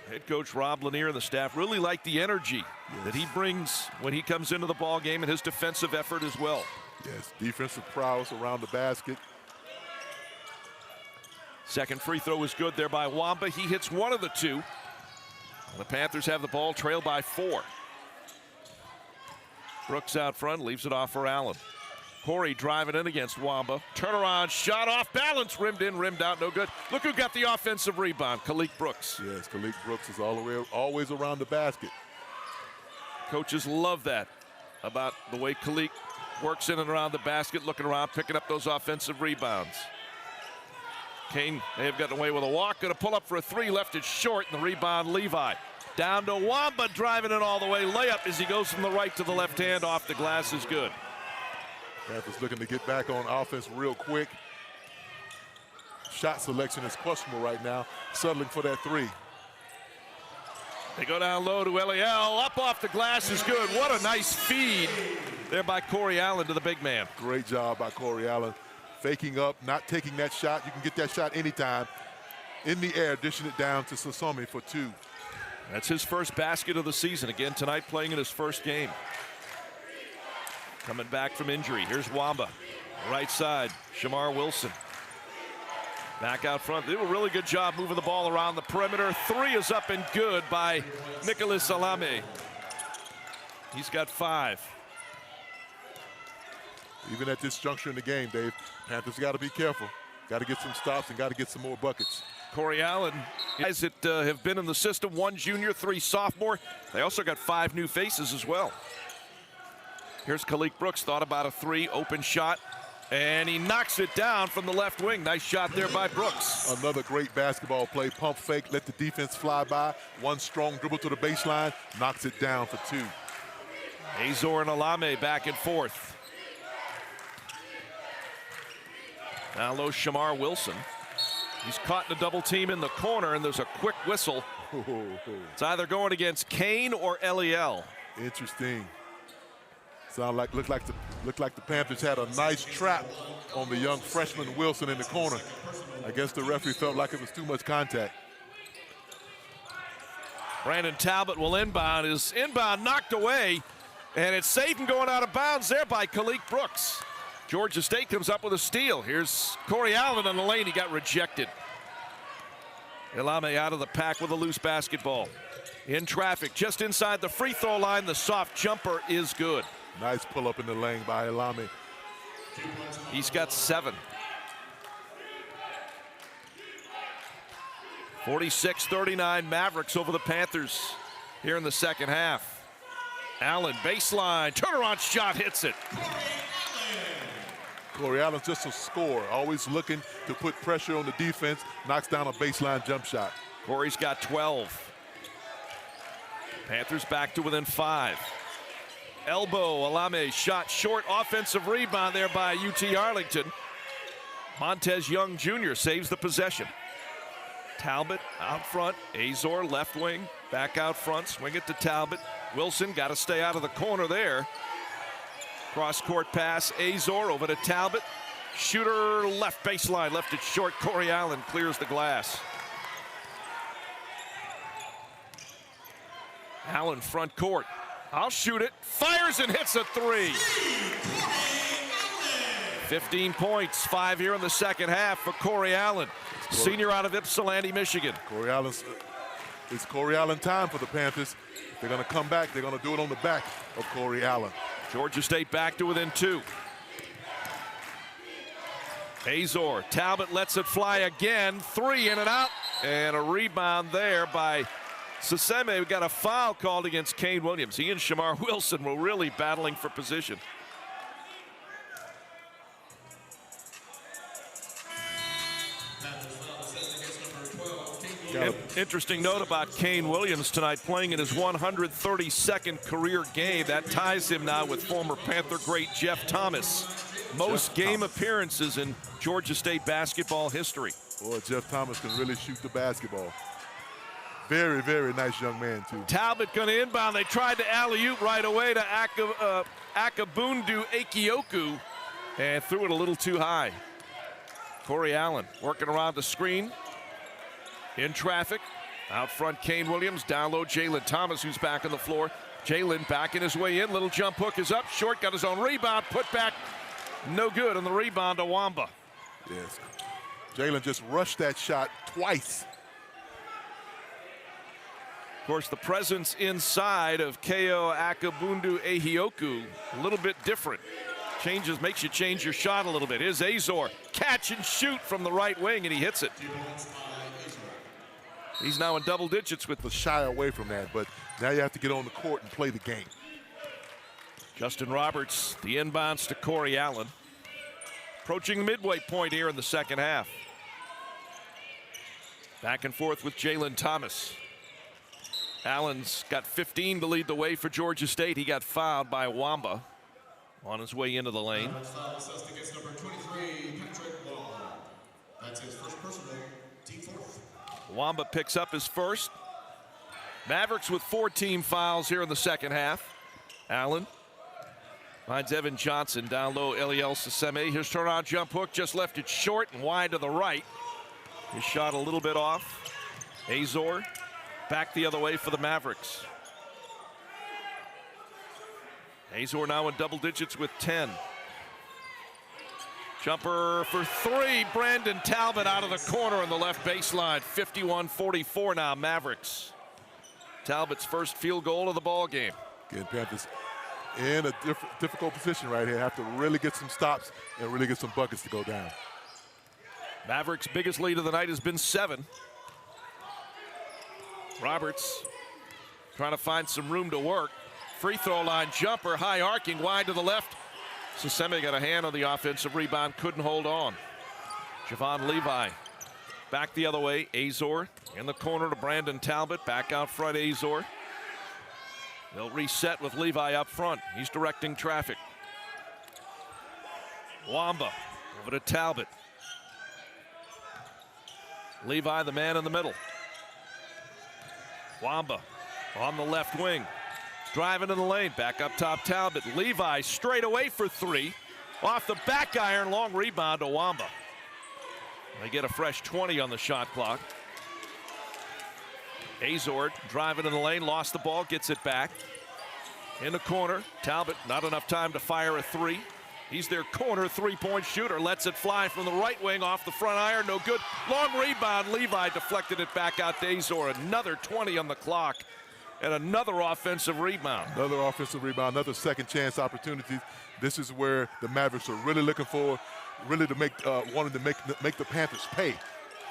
Head coach Rob Lanier and the staff really like the energy that he brings when he comes into the ball game, and his defensive effort as well. Yes, defensive prowess around the basket. Second free throw is good there by Wamba. He hits one of the 2. The Panthers have the ball, trailed by 4. Brooks out front, leaves it off for Allen. Corey driving in against Wamba. Turnaround shot off balance, rimmed in, rimmed out, no good. Look who got the offensive rebound, Kalik Brooks. Yes, Kalik Brooks is always around the basket. Coaches love that about the way Kalik works in and around the basket, looking around, picking up those offensive rebounds. Kane may have gotten away with a walk, gonna pull up for a 3, left it short, and the rebound Levi. Down to Wamba, driving it all the way, layup as he goes from the right to the left hand, off the glass is good. Panthers looking to get back on offense real quick. Shot selection is questionable right now, settling for that 3. They go down low to Eliel, up off the glass is good. What a nice feed there by Corey Allen to the big man. Great job by Corey Allen. Faking up, not taking that shot. You can get that shot anytime. In the air, dishing it down to Sasome for 2. That's his first basket of the season. Again tonight, playing in his first game. Coming back from injury. Here's Wamba. Right side, Shamar Wilson. Back out front. They did a really good job moving the ball around the perimeter. Three is up and good by Nicholas Alame. He's got 5. Even at this juncture in the game, Dave, Panthers got to be careful. Got to get some stops and got to get some more buckets. Corey Allen, guys that have been in the system, 1 junior, 3 sophomore. They also got 5 new faces as well. Here's Kalik Brooks, thought about a 3, open shot, and he knocks it down from the left wing. Nice shot there by Brooks. Another great basketball play. Pump fake, let the defense fly by. One strong dribble to the baseline, knocks it down for 2. Azor and Alame back and forth. Now low Shamar Wilson. He's caught in a double team in the corner, and there's a quick whistle. It's either going against Kane or Eliel. Interesting. Looked like the Panthers had a nice trap on the young freshman Wilson in the corner. I guess the referee felt like it was too much contact. Brandon Talbot will inbound. His inbound knocked away, and it's safe and going out of bounds there by Kalik Brooks. Georgia State comes up with a steal. Here's Corey Allen on the lane. He got rejected. Elame out of the pack with a loose basketball. In traffic, just inside the free throw line. The soft jumper is good. Nice pull up in the lane by Elame. He's got 7. 46-39 Mavericks over the Panthers here in the second half. Allen, baseline, turnaround shot, hits it. Corey Allen's just a scorer, always looking to put pressure on the defense, knocks down a baseline jump shot. Corey's got 12. Panthers back to within 5. Elbow, Alame shot short, offensive rebound there by UT Arlington. Montez Young Jr. saves the possession. Talbot out front, Azor left wing, back out front, swing it to Talbot. Wilson got to stay out of the corner there. Cross-court pass, Azor over to Talbot. Shooter left baseline, left it short. Corey Allen clears the glass. Allen front court. I'll shoot it, fires and hits a 3. 15 points, 5 here in the second half for Corey Allen, senior out of Ypsilanti, Michigan. It's Corey Allen time for the Panthers. If they're going to come back, they're going to do it on the back of Corey Allen. Georgia State back to within 2. Azor, Talbot lets it fly again, 3 in and out, and a rebound there by Saseme. We got a foul called against Kane Williams. He and Shamar Wilson were really battling for position. Interesting note about Kane Williams tonight, playing in his 132nd career game. That ties him now with former Panther great Jeff Thomas. Most game appearances in Georgia State basketball history. Boy, Jeff Thomas can really shoot the basketball. Very, very nice young man, too. Talbot going to inbound. They tried to alley-oop right away to Akabundu Akioku and threw it a little too high. Corey Allen working around the screen. In traffic. Out front, Kane Williams. Down low, Jalen Thomas, who's back on the floor. Jalen backing his way in. Little jump hook is up. Short, got his own rebound. Put back. No good on the rebound to Wamba. Yes. Jalen just rushed that shot twice. Of course, the presence inside of Ko Akabundu Ahioku, a little bit different. Makes you change your shot a little bit. Here's Azor. Catch and shoot from the right wing, and he hits it. He's now in double digits with the shy away from that, but now you have to get on the court and play the game. Justin Roberts, the inbounds to Corey Allen. Approaching the midway point here in the second half. Back and forth with Jalen Thomas. Allen's got 15 to lead the way for Georgia State. He got fouled by Wamba on his way into the lane. Against number 23, Patrick Wall. That's his first personal, team fourth. Wamba picks up his first. Mavericks with 4 team fouls here in the second half. Allen finds Evan Johnson down low. Eliel Saseme. His turnaround jump hook just left it short and wide to the right. His shot a little bit off. Azor back the other way for the Mavericks. Azor now in double digits with 10. Jumper for three. Brandon Talbot out of the corner on the left baseline. 51-44 now, Mavericks. Talbot's first field goal of the ball game. Again, Panthers in a difficult position right here. Have to really get some stops and really get some buckets to go down. Mavericks' biggest lead of the night has been 7. Roberts trying to find some room to work. Free throw line jumper, high arcing, wide to the left. Saseme got a hand on the offensive rebound, couldn't hold on. Javon Levi back the other way. Azor in the corner to Brandon Talbot. Back out front, Azor. They'll reset with Levi up front. He's directing traffic. Wamba over to Talbot. Levi, the man in the middle. Wamba on the left wing. Driving in the lane, back up top Talbot. Levi straight away for three. Off the back iron, long rebound to Wamba. They get a fresh 20 on the shot clock. Azor driving in the lane, lost the ball, gets it back. In the corner, Talbot, not enough time to fire a three. He's their corner three-point shooter, lets it fly from the right wing off the front iron, no good. Long rebound, Levi deflected it back out to Azor. Another 20 on the clock. And another offensive rebound. Another offensive rebound, another second chance opportunity. This is where the Mavericks are really looking for, really to make, wanting to make the Panthers pay.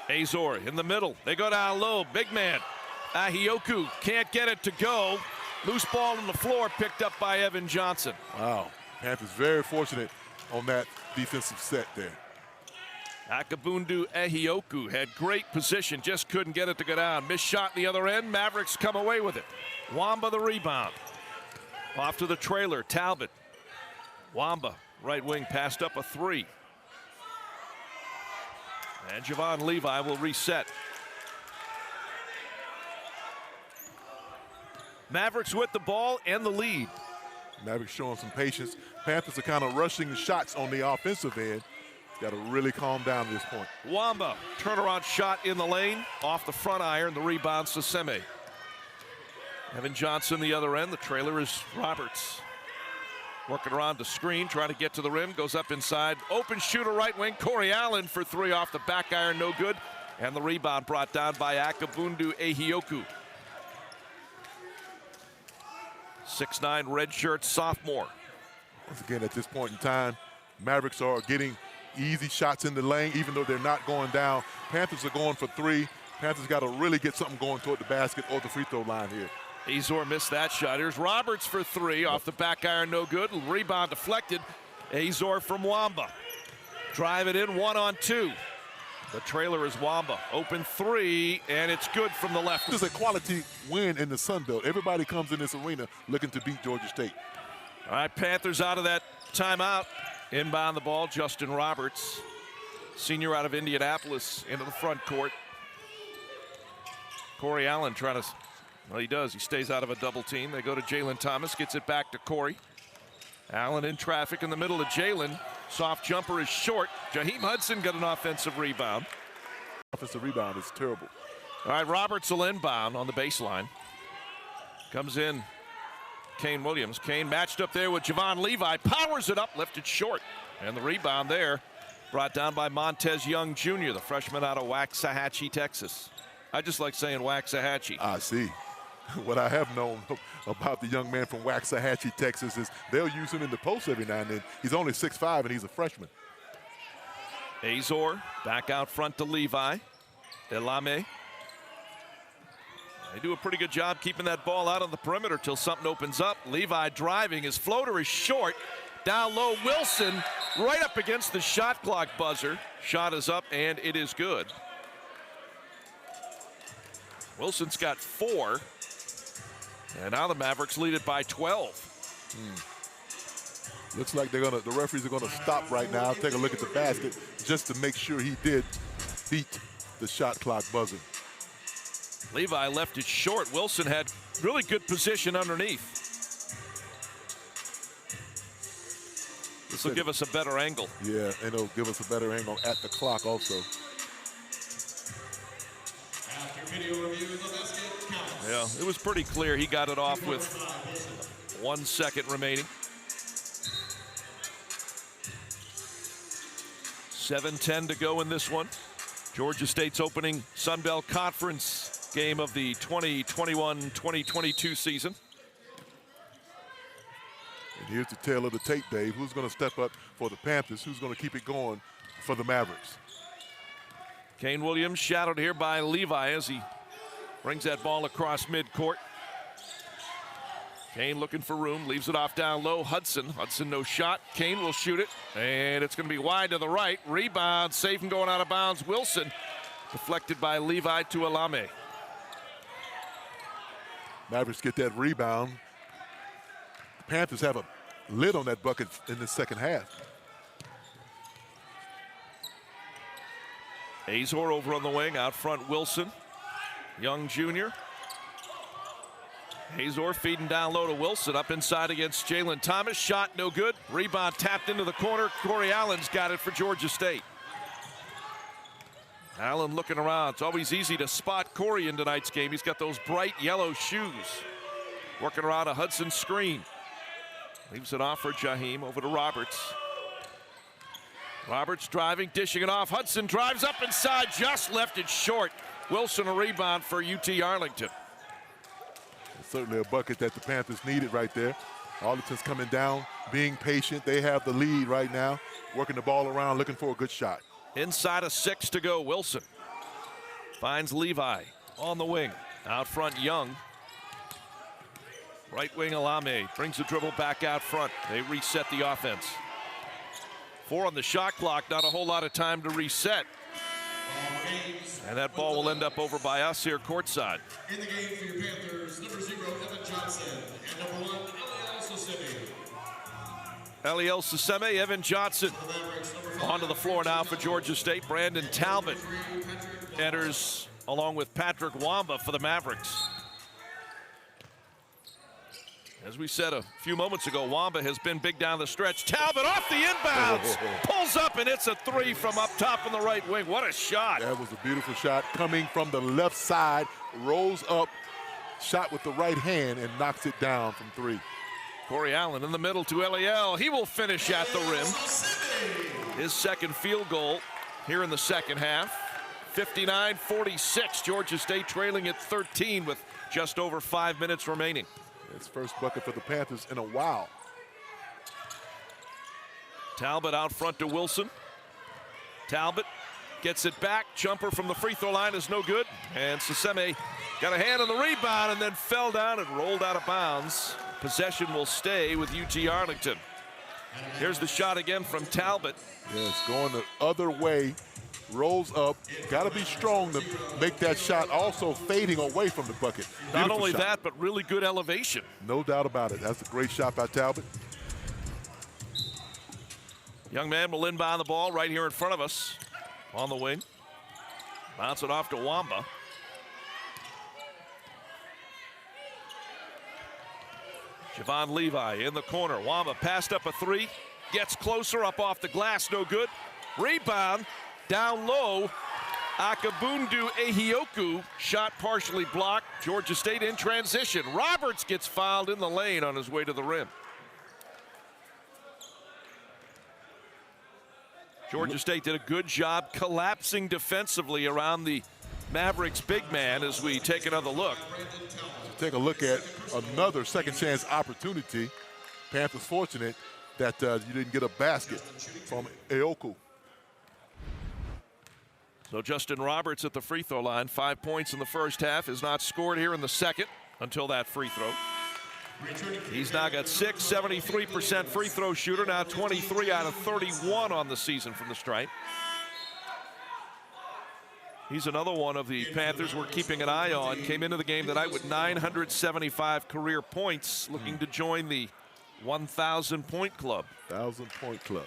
Azor in the middle. They go down low. Big man. Ahioku can't get it to go. Loose ball on the floor picked up by Evan Johnson. Wow. Panthers very fortunate on that defensive set there. Akabundu Ahioku had great position, just couldn't get it to go down. Missed shot in the other end. Mavericks come away with it. Wamba the rebound. Off to the trailer, Talbot. Wamba, right wing, passed up a three. And Javon Levi will reset. Mavericks with the ball and the lead. Mavericks showing some patience. Panthers are kind of rushing shots on the offensive end. Got to really calm down at this point. Wamba, turnaround shot in the lane, off the front iron, the rebound Saseme. Evan Johnson the other end, the trailer is Roberts. Working around the screen, trying to get to the rim, goes up inside. Open shooter right wing, Corey Allen for three off the back iron, no good. And the rebound brought down by Akabundu Ahioku. 6'9" redshirt sophomore. Once again, at this point in time, Mavericks are getting easy shots in the lane, even though they're not going down. Panthers are going for three. Panthers got to really get something going toward the basket or the free throw line here. Azor missed that shot. Here's Roberts for three. Off the back iron, no good. Rebound deflected. Azor from Wamba. Drive it in, 1-on-2. The trailer is Wamba. Open three, and it's good from the left. This is a quality win in the Sun Belt. Everybody comes in this arena looking to beat Georgia State. All right, Panthers out of that timeout. Inbound the ball, Justin Roberts, senior out of Indianapolis, into the front court. Corey Allen trying to, well, he does. He stays out of a double team. They go to Jalen Thomas, gets it back to Corey. Allen in traffic in the middle of Jalen. Soft jumper is short. Jaheim Hudson got an offensive rebound. Offensive rebound is terrible. All right, Roberts will inbound on the baseline. Comes in. Kane Williams. Kane matched up there with Javon Levi. Powers it up, lifted short. And the rebound there brought down by Montez Young Jr., the freshman out of Waxahachie, Texas. I just like saying Waxahachie. I see. What I have known about the young man from Waxahachie, Texas is they'll use him in the post every now and then. He's only 6'5", and he's a freshman. Azor back out front to Levi. Elame. They do a pretty good job keeping that ball out on the perimeter till something opens up. Levi driving. His floater is short. Down low, Wilson right up against the shot clock buzzer. Shot is up, and it is good. Wilson's got 4. And now the Mavericks lead it by 12. Looks like the referees are gonna stop right now. Take a look at the basket just to make sure he did beat the shot clock buzzer. Levi left it short. Wilson had really good position underneath. This will give us a better angle. Yeah, and it'll give us a better angle at the clock also. After video review, the basket count. Well, it was pretty clear he got it off with 1 second remaining. 7:10 to go in this one. Georgia State's opening Sun Belt Conference game of the 2021-2022 season. And here's the tail of the tape, Dave. Who's going to step up for the Panthers? Who's going to keep it going for the Mavericks? Kane Williams shadowed here by Levi as he brings that ball across midcourt. Kane looking for room, leaves it off down low. Hudson no shot. Kane will shoot it, and it's going to be wide to the right. Rebound, safe and going out of bounds. Wilson deflected by Levi to Alame. Mavericks get that rebound. The Panthers have a lid on that bucket in the second half. Azor over on the wing, out front Wilson. Young Jr. Azor feeding down low to Wilson, up inside against Jalen Thomas. Shot no good. Rebound tapped into the corner. Corey Allen's got it for Georgia State. Allen looking around. It's always easy to spot Corey in tonight's game. He's got those bright yellow shoes. Working around a Hudson screen. Leaves it off for Jaheim, over to Roberts. Roberts driving, dishing it off. Hudson drives up inside, just left it short. Wilson a rebound for UT Arlington. Certainly a bucket that the Panthers needed right there. Arlington's coming down, being patient. They have the lead right now, working the ball around, looking for a good shot. Inside of 6 to go, Wilson finds Levi on the wing. Out front, Young. Right wing, Alame brings the dribble back out front. They reset the offense. 4 on the shot clock, not a whole lot of time to reset. And that ball will end up over by us here courtside. In the game for your Panthers, number 0, Evan Johnson, and number 1, Eliel Saseme, Evan Johnson onto the floor now for Georgia State. Brandon Talbot enters along with Patrick Wamba for the Mavericks. As we said a few moments ago, Wamba has been big down the stretch. Talbot off the inbounds, pulls up and it's a 3 from up top in the right wing. What a shot. That was a beautiful shot coming from the left side, rolls up, shot with the right hand and knocks it down from 3. Corey Allen in the middle to Eliel. He will finish at the rim. His second field goal here in the second half. 59-46, Georgia State trailing at 13 with just over 5 minutes remaining. His first bucket for the Panthers in a while. Talbot out front to Wilson. Talbot gets it back. Jumper from the free throw line is no good. And Saseme got a hand on the rebound and then fell down and rolled out of bounds. Possession will stay with UT Arlington. Here's the shot again from Talbot. Yeah, it's going the other way. Rolls up. Got to be strong to make that shot. Also fading away from the bucket. Beautiful Not only shot. that, but really good elevation. No doubt about it. That's a great shot by Talbot. Young man will inbound the ball right here in front of us on the wing. Bounce it off to Wamba. Javon Levi in the corner. Wamba passed up a 3. Gets closer, up off the glass, no good. Rebound, down low. Akabundu Ehioku, shot partially blocked. Georgia State in transition. Roberts gets fouled in the lane on his way to the rim. Georgia State did a good job collapsing defensively around the Mavericks big man as we take another look. Take a look at another second chance opportunity. Panthers fortunate that you didn't get a basket from Ehioku. So Justin Roberts at the free throw line, 5 points in the first half, has not scored here in the second until that free throw. He's now got 6, 73% free throw shooter, now 23 out of 31 on the season from the stripe. He's another one of the Panthers we're keeping an eye on. Came into the game tonight with 975 career points, looking to join the 1,000-point club. 1,000-point club.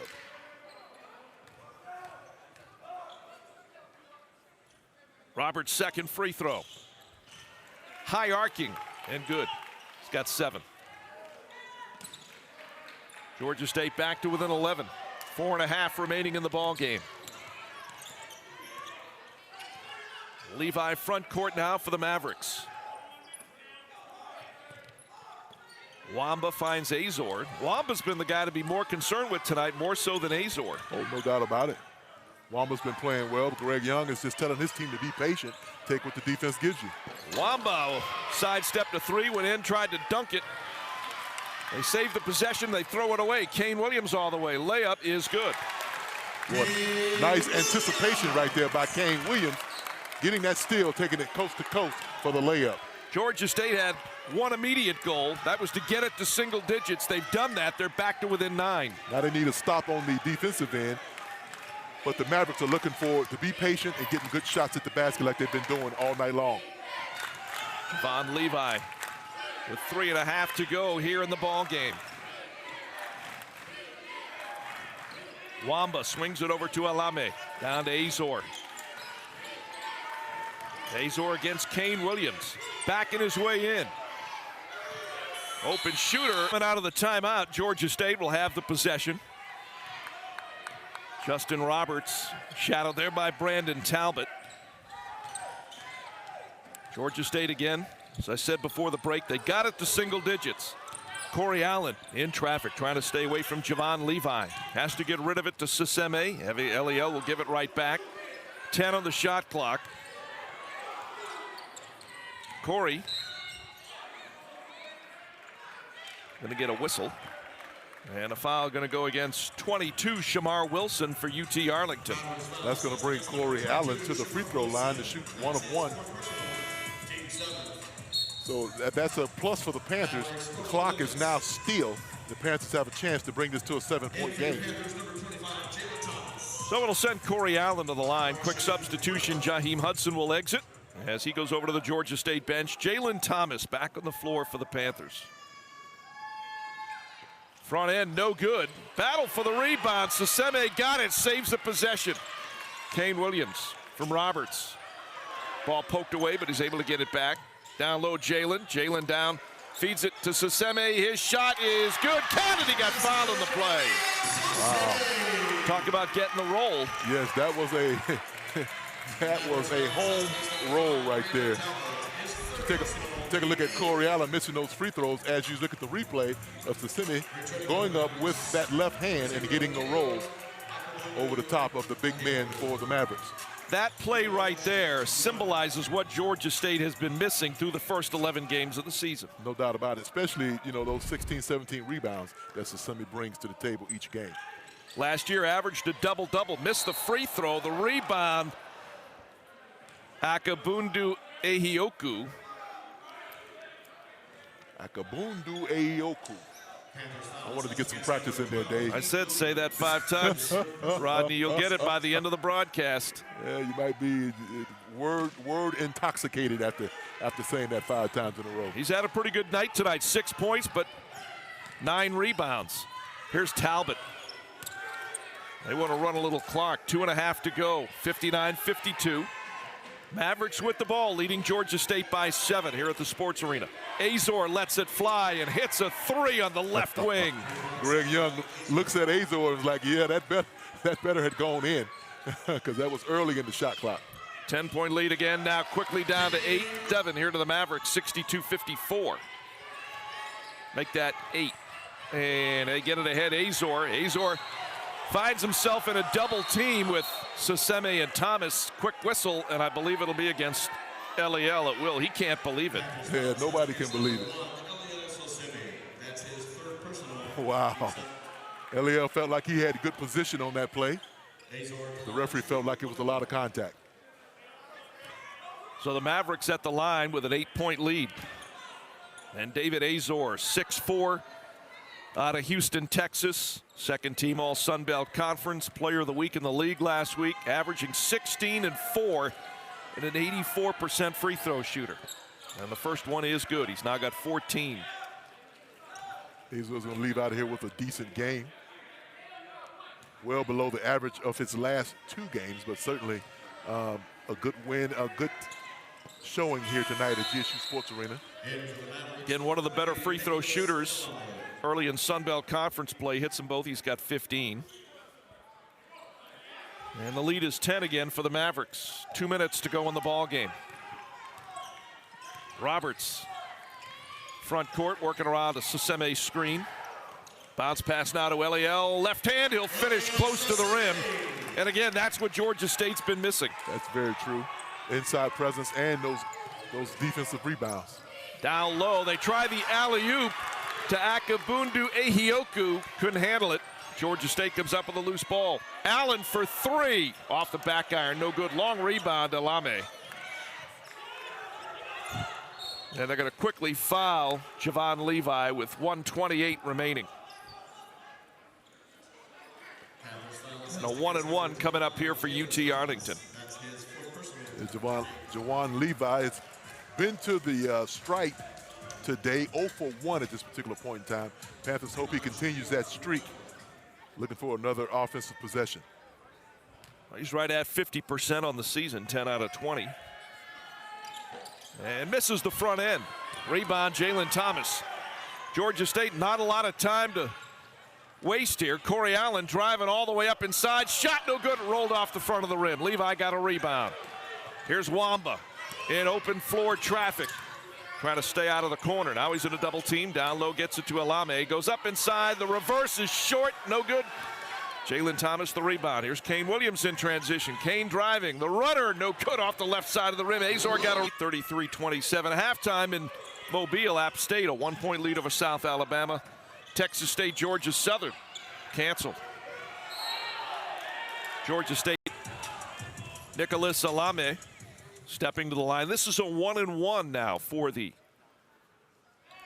Roberts' second free throw. High arcing and good. He's got 7. Georgia State back to within 11. 4.5 remaining in the ball game. Levi front court now for the Mavericks. Wamba finds Azor. Wamba's been the guy to be more concerned with tonight, more so than Azor. Oh, no doubt about it. Wamba's been playing well, but Greg Young is just telling his team to be patient, take what the defense gives you. Wamba sidestepped a three, went in, tried to dunk it. They save the possession, they throw it away. Kane Williams all the way. Layup is good. What nice anticipation right there by Kane Williams, getting that steal, taking it coast to coast for the layup. Georgia State had one immediate goal. That was to get it to single digits. They've done that. They're back to within 9. Now they need a stop on the defensive end, but the Mavericks are looking for to be patient and getting good shots at the basket like they've been doing all night long. Von Levi with 3.5 to go here in the ball game. Wamba swings it over to Alame. Down to Azor. Azor against Kane Williams. Backing his way in. Open shooter. And out of the timeout, Georgia State will have the possession. Justin Roberts shadowed there by Brandon Talbot. Georgia State again, as I said before the break, they got it to single digits. Corey Allen in traffic, trying to stay away from Javon Levi. Has to get rid of it to Siseme. Eliel will give it right back. 10 on the shot clock. Corey going to get a whistle. And a foul going to go against 22, Shamar Wilson for UT Arlington. That's going to bring Corey Allen to the free throw line to shoot 1 of 1. So that's a plus for the Panthers. The clock is now still. The Panthers have a chance to bring this to a 7-point game. So it'll send Corey Allen to the line. Quick substitution, Jaheim Hudson will exit as he goes over to the Georgia State bench. Jalen Thomas back on the floor for the Panthers. Front end, no good. Battle for the rebound. Siseme got it, saves the possession. Kane Williams from Roberts. Ball poked away, but he's able to get it back. Down low, Jalen. Jalen down, feeds it to Siseme. His shot is good. Kennedy got fouled on the play. Wow. Talk about getting the roll. Yes, that was a that was a home roll right there. Take a look at Corey Allen missing those free throws as you look at the replay of Siseme going up with that left hand and getting a roll over the top of the big man for the Mavericks. That play right there symbolizes what Georgia State has been missing through the first 11 games of the season. No doubt about it, especially, you know, those 16, 17 rebounds that Siseme brings to the table each game. Last year averaged a double-double, missed the free throw, the rebound. Akabundu Ehioku. Akabundu Ehioku. I wanted to get some practice in there, Dave. I said say that 5 times. Rodney, you'll get it by the end of the broadcast. Yeah, you might be word intoxicated after saying that 5 times in a row. He's had a pretty good night tonight. 6 points, but 9 rebounds. Here's Talbot. They want to run a little clock. 2.5 to go. 59-52. Mavericks with the ball, leading Georgia State by 7 here at the Sports Arena. Azor lets it fly and hits a 3 on the left wing. Greg Young looks at Azor and is like, yeah, that better had gone in because that was early in the shot clock. 10-point lead again, now quickly down to 8. Devin here to the Mavericks, 62-54. Make that 8. And they get it ahead, Azor. Azor finds himself in a double team with Siseme and Thomas. Quick whistle, and I believe it'll be against Eliel at will. He can't believe it. Yeah, nobody can believe it. Wow. Eliel felt like he had good position on that play. The referee felt like it was a lot of contact. So the Mavericks at the line with an 8-point lead. And David Azor, 6'4", out of Houston, Texas. Second team All Sun Belt Conference, player of the week in the league last week, averaging 16 and 4 and an 84% free throw shooter. And the first one is good. He's now got 14. Azor's going to leave out of here with a decent game. Well below the average of his last 2 games, but certainly a good win, a good showing here tonight at GSU Sports Arena. Again, one of the better free throw shooters early in Sun Belt Conference play. Hits them both. He's got 15. And the lead is 10 again for the Mavericks. 2 minutes to go in the ball game. Roberts Front court working around a Saseme screen. Bounce pass now to Eliel. Left hand, he'll finish close to the rim. And again, that's what Georgia State's been missing. That's very true. Inside presence and those defensive rebounds. Down low, they try the alley-oop to Akabundu Ehioku. Couldn't handle it. Georgia State comes up with a loose ball. Allen for three. Off the back iron, no good. Long rebound, Alame. And they're going to quickly foul Javon Levi with 1:28 remaining. And a 1-and-1 coming up here for UT Arlington. Javon Levi has been to the stripe today, 0 for 1 at this particular point in time. Panthers hope he continues that streak. Looking for another offensive possession. He's right at 50% on the season, 10 out of 20. And misses the front end. Rebound, Jalen Thomas. Georgia State, not a lot of time to waste here. Corey Allen driving all the way up inside. Shot no good, rolled off the front of the rim. Levi got a rebound. Here's Wamba in open floor traffic. Trying to stay out of the corner. Now he's in a double team. Down low, gets it to Alame. Goes up inside. The reverse is short. No good. Jalen Thomas the rebound. Here's Kane Williams in transition. Kane driving. The runner, no good off the left side of the rim. Azor got a 33-27. Halftime in Mobile, App State. A 1-point lead over South Alabama. Texas State, Georgia Southern. Canceled. Georgia State. Nicholas Alame stepping to the line. This is a 1-and-1 now for the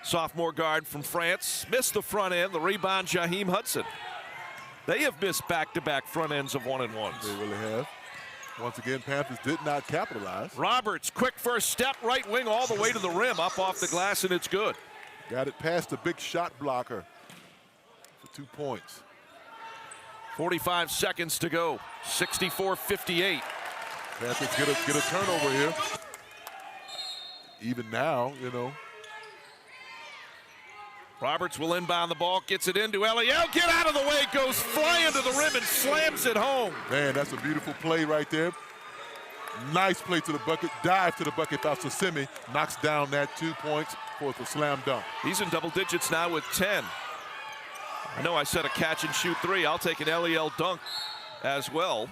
sophomore guard from France. Missed the front end. The rebound, Jaheim Hudson. They have missed back-to-back front ends of 1-and-1s. They really have. Once again, Panthers did not capitalize. Roberts, quick first step, right wing all the way to the rim, up off the glass, and it's good. Got it past the big shot blocker for 2 points. 45 seconds to go, 64-58. Panthers get a turnover here. Even now, you know. Roberts will inbound the ball, gets it into Eliel. Get out of the way, goes flying to the rim and slams it home. Man, that's a beautiful play right there. Nice play to the bucket, dive to the bucket by Sasemi. Knocks down that 2 points for the slam dunk. He's in double digits now with 10. I know I said a catch and shoot three. I'll take an Eliel dunk as well.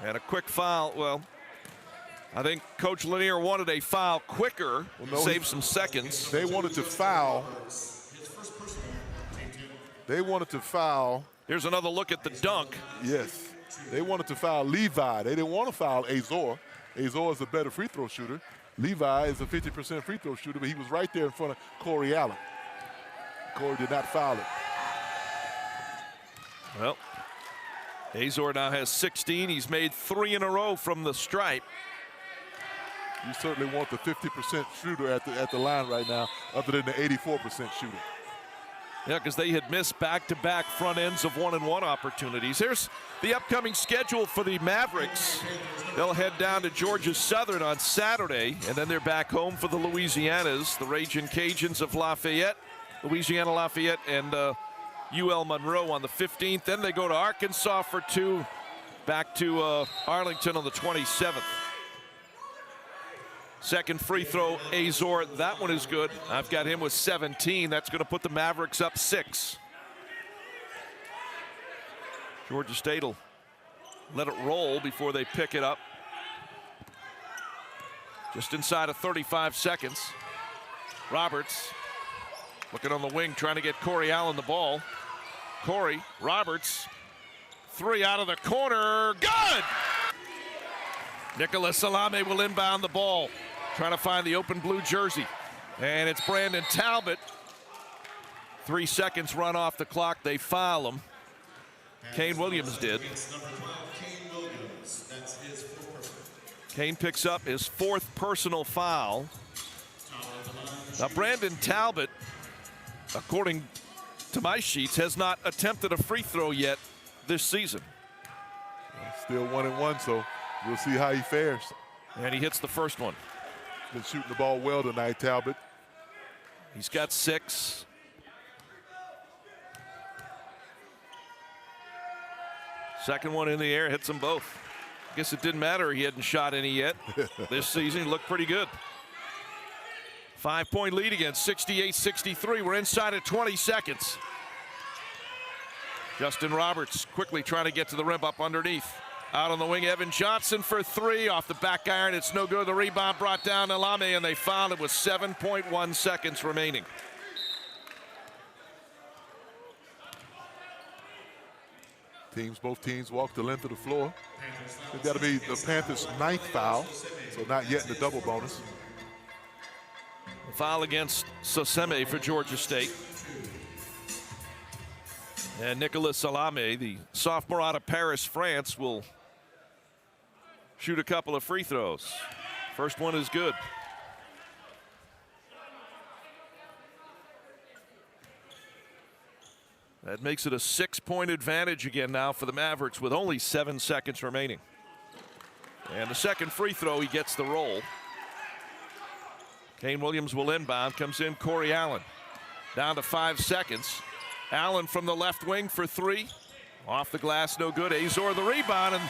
And a quick foul, well, I think Coach Lanier wanted a foul quicker, save some seconds. They wanted to foul. They wanted to foul. Here's another look at the dunk. Yes. They wanted to foul Levi. They didn't want to foul Azor. Azor is a better free throw shooter. Levi is a 50% free throw shooter, but he was right there in front of Corey Allen. Corey did not foul it. Well, Azor now has 16. He's made 3 in a row from the stripe. You certainly want the 50% shooter at the line right now, other than the 84% shooter. Yeah, because they had missed back-to-back front ends of 1-and-1 opportunities. Here's the upcoming schedule for the Mavericks. They'll head down to Georgia Southern on Saturday, and then they're back home for the Louisianas, the Ragin' Cajuns of Lafayette, Louisiana Lafayette, and UL Monroe on the 15th. Then they go to Arkansas for 2, back to Arlington on the 27th. Second free throw, Azor, that one is good. I've got him with 17. That's going to put the Mavericks up 6. Georgia State will let it roll before they pick it up. Just inside of 35 seconds. Roberts looking on the wing, trying to get Corey Allen the ball. Corey, Roberts, 3 out of the corner, good! Nicholas Salame will inbound the ball, trying to find the open blue jersey. And it's Brandon Talbot. 3 seconds run off the clock. They foul him. Kane Williams did. Kane picks up his 4th personal foul. Now Brandon Talbot, according to my sheets, has not attempted a free throw yet this season. Still 1-and-1, so we'll see how he fares. And he hits the first one. Been shooting the ball well tonight, Talbot. He's got 6. Second one in the air, hits them both. I guess it didn't matter he hadn't shot any yet this season. He looked pretty good. 5-point lead again, 68-63. We're inside of 20 seconds. Justin Roberts quickly trying to get to the rim up underneath. Out on the wing, Evan Johnson for three. Off the back iron, it's no good. The rebound brought down Alame, and they fouled it with 7.1 seconds remaining. Both teams walk the length of the floor. It's got to be the Panthers' 9th foul, so not yet in the double bonus. A foul against Soseme for Georgia State. And Nicolas Alame, the sophomore out of Paris, France, will shoot a couple of free throws. First one is good. That makes it a 6-point advantage again now for the Mavericks with only 7 seconds remaining. And the second free throw, he gets the roll. Kane Williams will inbound, comes in Corey Allen. Down to 5 seconds. Allen from the left wing for three. Off the glass, no good. Azor the rebound, and